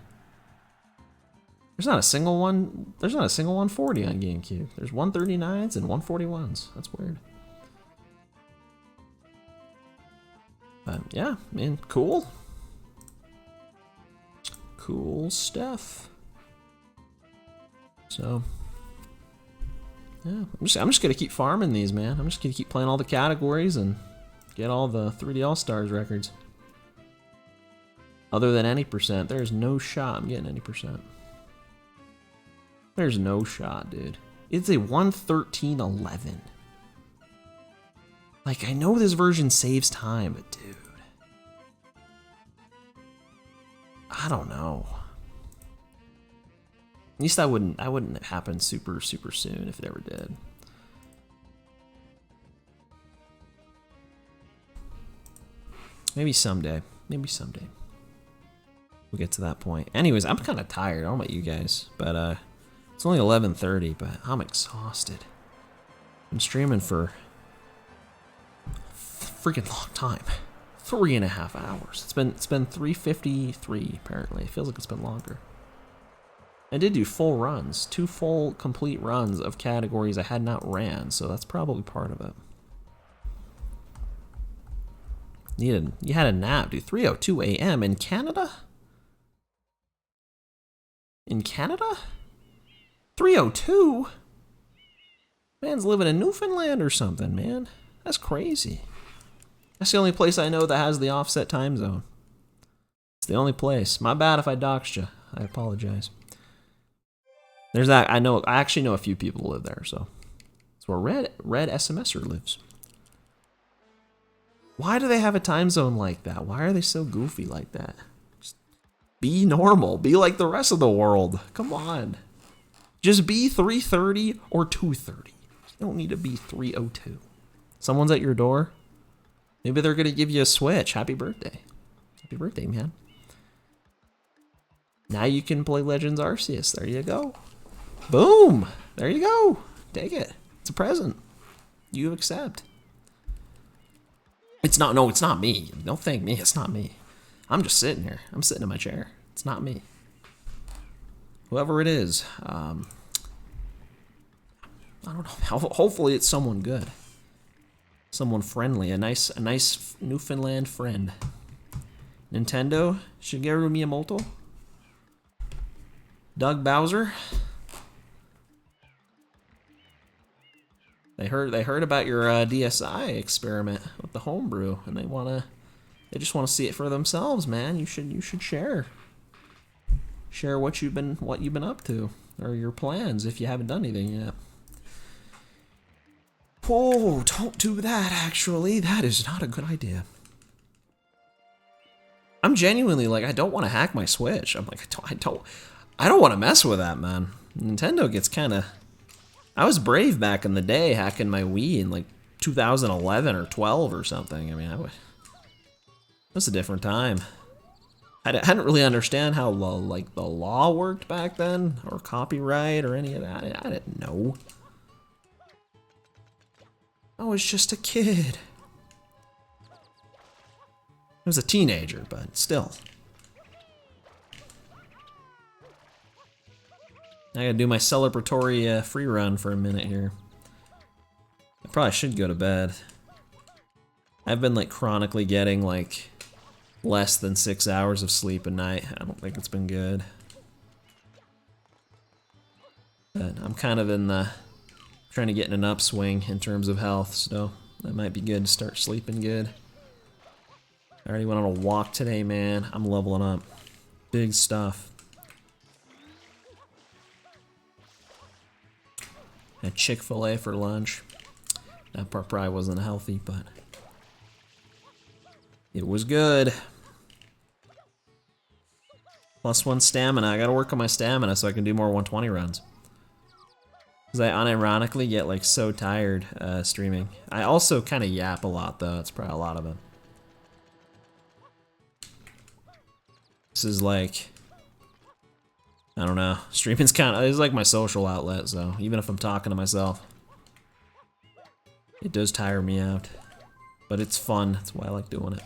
There's not a single 140 on GameCube. There's 139s and 141s. That's weird. But yeah, I mean, cool. Cool stuff. So yeah, I'm just gonna keep farming these, man. I'm just gonna keep playing all the categories and get all the 3D All-Stars records. Other than any %, there's no shot I'm getting any %. There's no shot, dude. It's a 113.11. Like, I know this version saves time, but dude, I don't know. At least I wouldn't happen super soon if it ever did. Maybe someday. Maybe someday. We'll get to that point. Anyways, I'm kind of tired. I don't know about you guys, but it's only 11:30, but I'm exhausted. I'm streaming for a freaking long time. 3.5 hours. It's been 3:53 apparently. It feels like it's been longer. I did do full runs, 2 full complete runs of categories I had not ran, so that's probably part of it. You had a nap, dude. 3:02 a.m. in Canada? In Canada? 3:02? Man's living in Newfoundland or something, man. That's crazy. That's the only place I know that has the offset time zone. It's the only place. My bad if I doxed you. I apologize. There's that. I actually know a few people who live there, so it's where Red SMSer lives. Why do they have a time zone like that? Why are they so goofy like that? Just be normal. Be like the rest of the world. Come on. Just be 3:30 or 2:30. You don't need to be 3:02. Someone's at your door. Maybe they're going to give you a Switch. Happy birthday. Happy birthday, man. Now you can play Legends Arceus. There you go. Boom. There you go. Take it. It's a present. You accept. It's not me. Don't thank me. It's not me. I'm just sitting here. I'm sitting in my chair. It's not me. Whoever it is, I don't know. Hopefully it's someone good. Someone friendly. A nice Newfoundland friend. Nintendo, Shigeru Miyamoto. Doug Bowser. They heard about your DSi experiment with the homebrew, and they just want to see it for themselves, man. You should share what you've been up to, or your plans if you haven't done anything yet. Oh, don't do that. Actually, that is not a good idea. I'm genuinely like, I don't want to hack my Switch. I'm like, I don't want to mess with that, man. Nintendo gets kind of. I was brave back in the day hacking my Wii in like 2011 or 12 or something. I mean, it was a different time. I hadn't really understand how the law worked back then, or copyright or any of that. I didn't know. I was just a kid. I was a teenager, but still. I gotta do my celebratory free run for a minute here. I probably should go to bed. I've been like chronically getting like less than 6 hours of sleep a night. I don't think it's been good. But I'm kind of in the trying to get in an upswing in terms of health, so that might be good to start sleeping good. I already went on a walk today, man. I'm leveling up. Big stuff. Had Chick-fil-A for lunch. That part probably wasn't healthy, but it was good. +1 stamina. I gotta work on my stamina so I can do more 120 runs. Because I unironically get like so tired streaming. I also kind of yap a lot though. It's probably a lot of it. This is like, I don't know. Streaming's kind of, it's like my social outlet, so even if I'm talking to myself, it does tire me out. But it's fun. That's why I like doing it.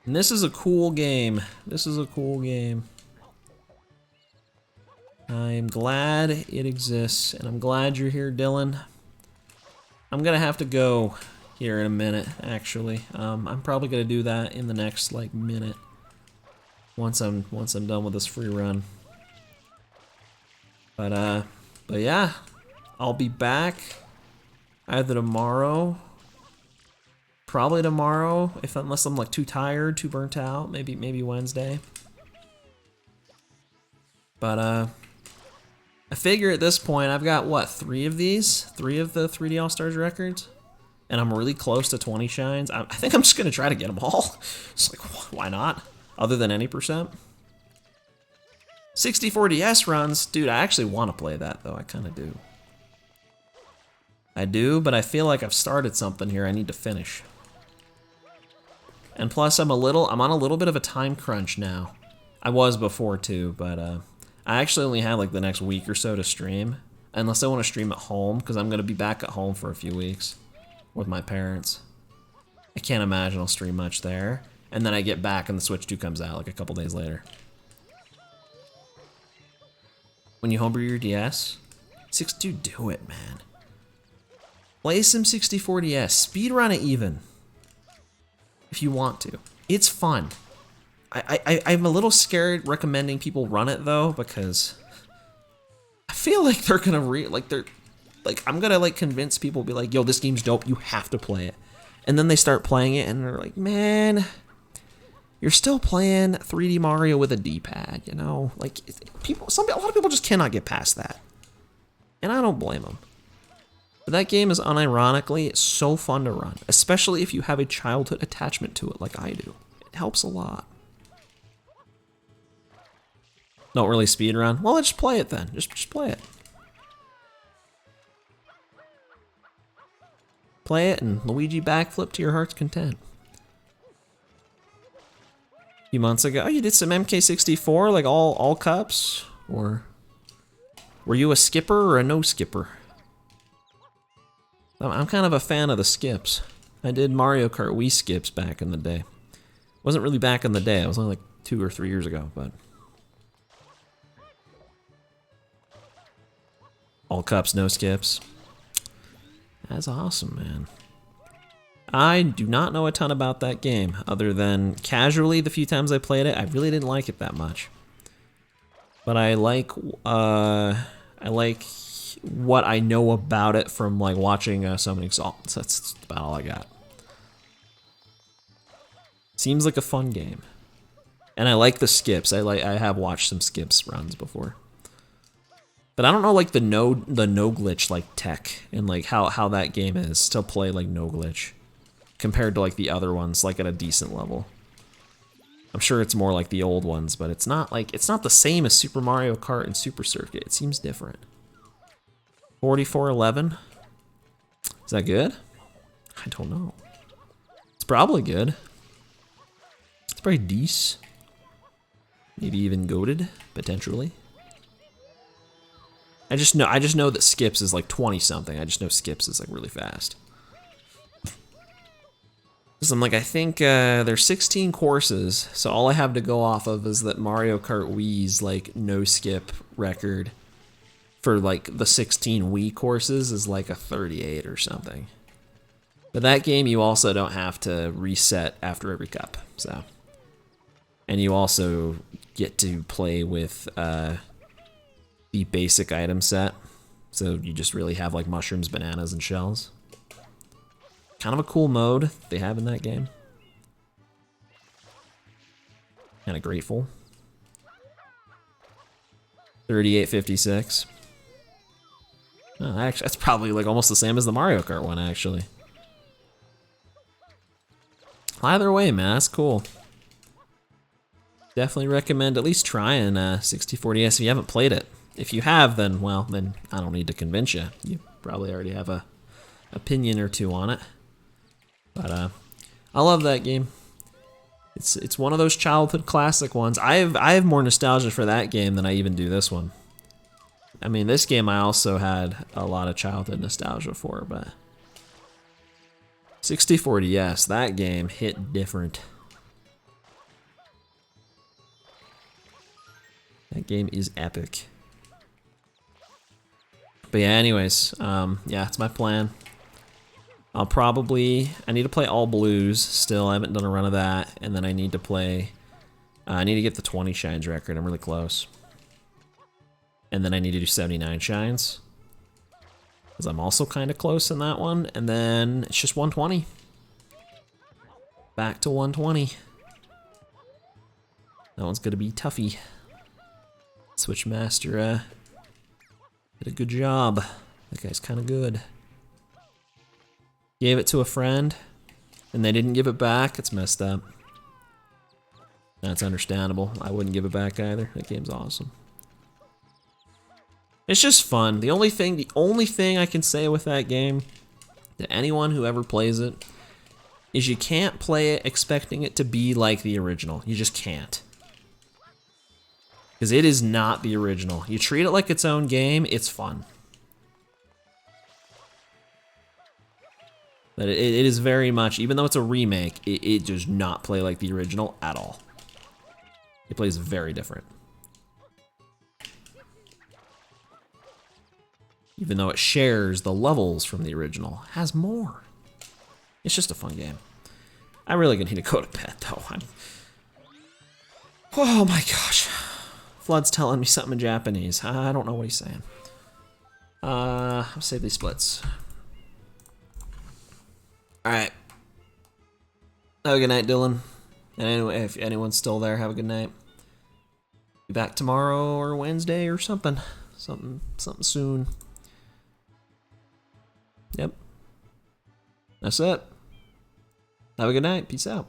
And this is a cool game. This is a cool game. I'm glad it exists, and I'm glad you're here, Dylan. I'm gonna have to go here in a minute, actually. I'm probably gonna do that in the next like minute. Once I'm done with this free run. But yeah, I'll be back either tomorrow. Probably tomorrow, unless I'm like too tired, too burnt out. Maybe Wednesday. But I figure at this point I've got what, 3 of these? 3 of the 3D All-Stars records? And I'm really close to 20 shines. I think I'm just gonna try to get them all. It's like, why not? Other than any percent. 60/40S runs, dude. I actually want to play that though. I kind of do. I do, but I feel like I've started something here. I need to finish. And plus, I'm on a little bit of a time crunch now. I was before too, but I actually only have like the next week or so to stream, unless I want to stream at home, because I'm gonna be back at home for a few weeks with my parents. I can't imagine I'll stream much there. And then I get back and the Switch 2 comes out like a couple days later. When you homebrew your DS, dude, do it, man. Play some 60/40S. Speedrun it even. If you want to. It's fun. I'm a little scared recommending people run it though, because I feel like they're gonna I'm gonna like convince people, be like, yo, this game's dope, you have to play it. And then they start playing it and they're like, man, you're still playing 3D Mario with a D-pad, you know? Like, a lot of people just cannot get past that. And I don't blame them. But that game is unironically so fun to run, especially if you have a childhood attachment to it like I do. It helps a lot. Don't really speedrun? Well, let's just play it then. Just play it. Play it and Luigi backflip to your heart's content. A few months ago, you did some MK64, like all cups? Or were you a skipper or a no skipper? I'm kind of a fan of the skips. I did Mario Kart Wii skips back in the day. Wasn't really back in the day, it was only like 2 or 3 years ago, but. All cups, no skips. That's awesome, man. I do not know a ton about that game, other than casually the few times I played it, I really didn't like it that much. But I like what I know about it from like watching Summoning Salt. So that's about all I got. Seems like a fun game. And I like the skips. I have watched some skips runs before. But I don't know like the no glitch like tech and like how that game is to play like no glitch compared to like the other ones like at a decent level. I'm sure it's more like the old ones, but it's not the same as Super Mario Kart and Super Circuit. It seems different. 4411. Is that good? I don't know. It's probably good. It's probably decent. Maybe even goated, potentially. I just know that skips is like 20 something. I just know skips is like really fast. So I'm like, I think there's 16 courses, so all I have to go off of is that Mario Kart Wii's like no skip record for like the 16 Wii courses is like a 38 or something. But that game you also don't have to reset after every cup, so And you also get to play with the basic item set. So you just really have like mushrooms, bananas, and shells. Kind of a cool mode they have in that game. Kind of grateful. 38.56. Oh, actually, that's probably like almost the same as the Mario Kart one, actually. Either way, man, that's cool. Definitely recommend at least trying 6040S if you haven't played it. If you have, then, well, then I don't need to convince you. You probably already have a opinion or two on it. But I love that game. It's one of those childhood classic ones. I have more nostalgia for that game than I even do this one. I mean, this game I also had a lot of childhood nostalgia for, but 6040, yes, that game hit different. That game is epic. But yeah, anyways, yeah, it's my plan. I need to play all blues still. I haven't done a run of that. And then I need to play, I need to get the 20 shines record. I'm really close. And then I need to do 79 shines, because I'm also kind of close in that one. And then it's just 120. Back to 120. That one's gonna be toughy. Switchmaster did a good job. That guy's kind of good. Gave it to a friend, and they didn't give it back. It's messed up. That's understandable. I wouldn't give it back either. That game's awesome. It's just fun. The only thing I can say with that game to anyone who ever plays it is you can't play it expecting it to be like the original. You just can't. Because it is not the original. You treat it like its own game, it's fun. But it is very much, even though it's a remake, it does not play like the original at all. It plays very different. Even though it shares the levels from the original, it has more. It's just a fun game. I'm really gonna need to go to bed though. Oh my gosh. Flood's telling me something in Japanese. I don't know what he's saying. I'll save these splits. Alright. Have a good night, Dylan. And anyway, if anyone's still there, have a good night. Be back tomorrow or Wednesday or something. Something soon. Yep. That's it. Have a good night. Peace out.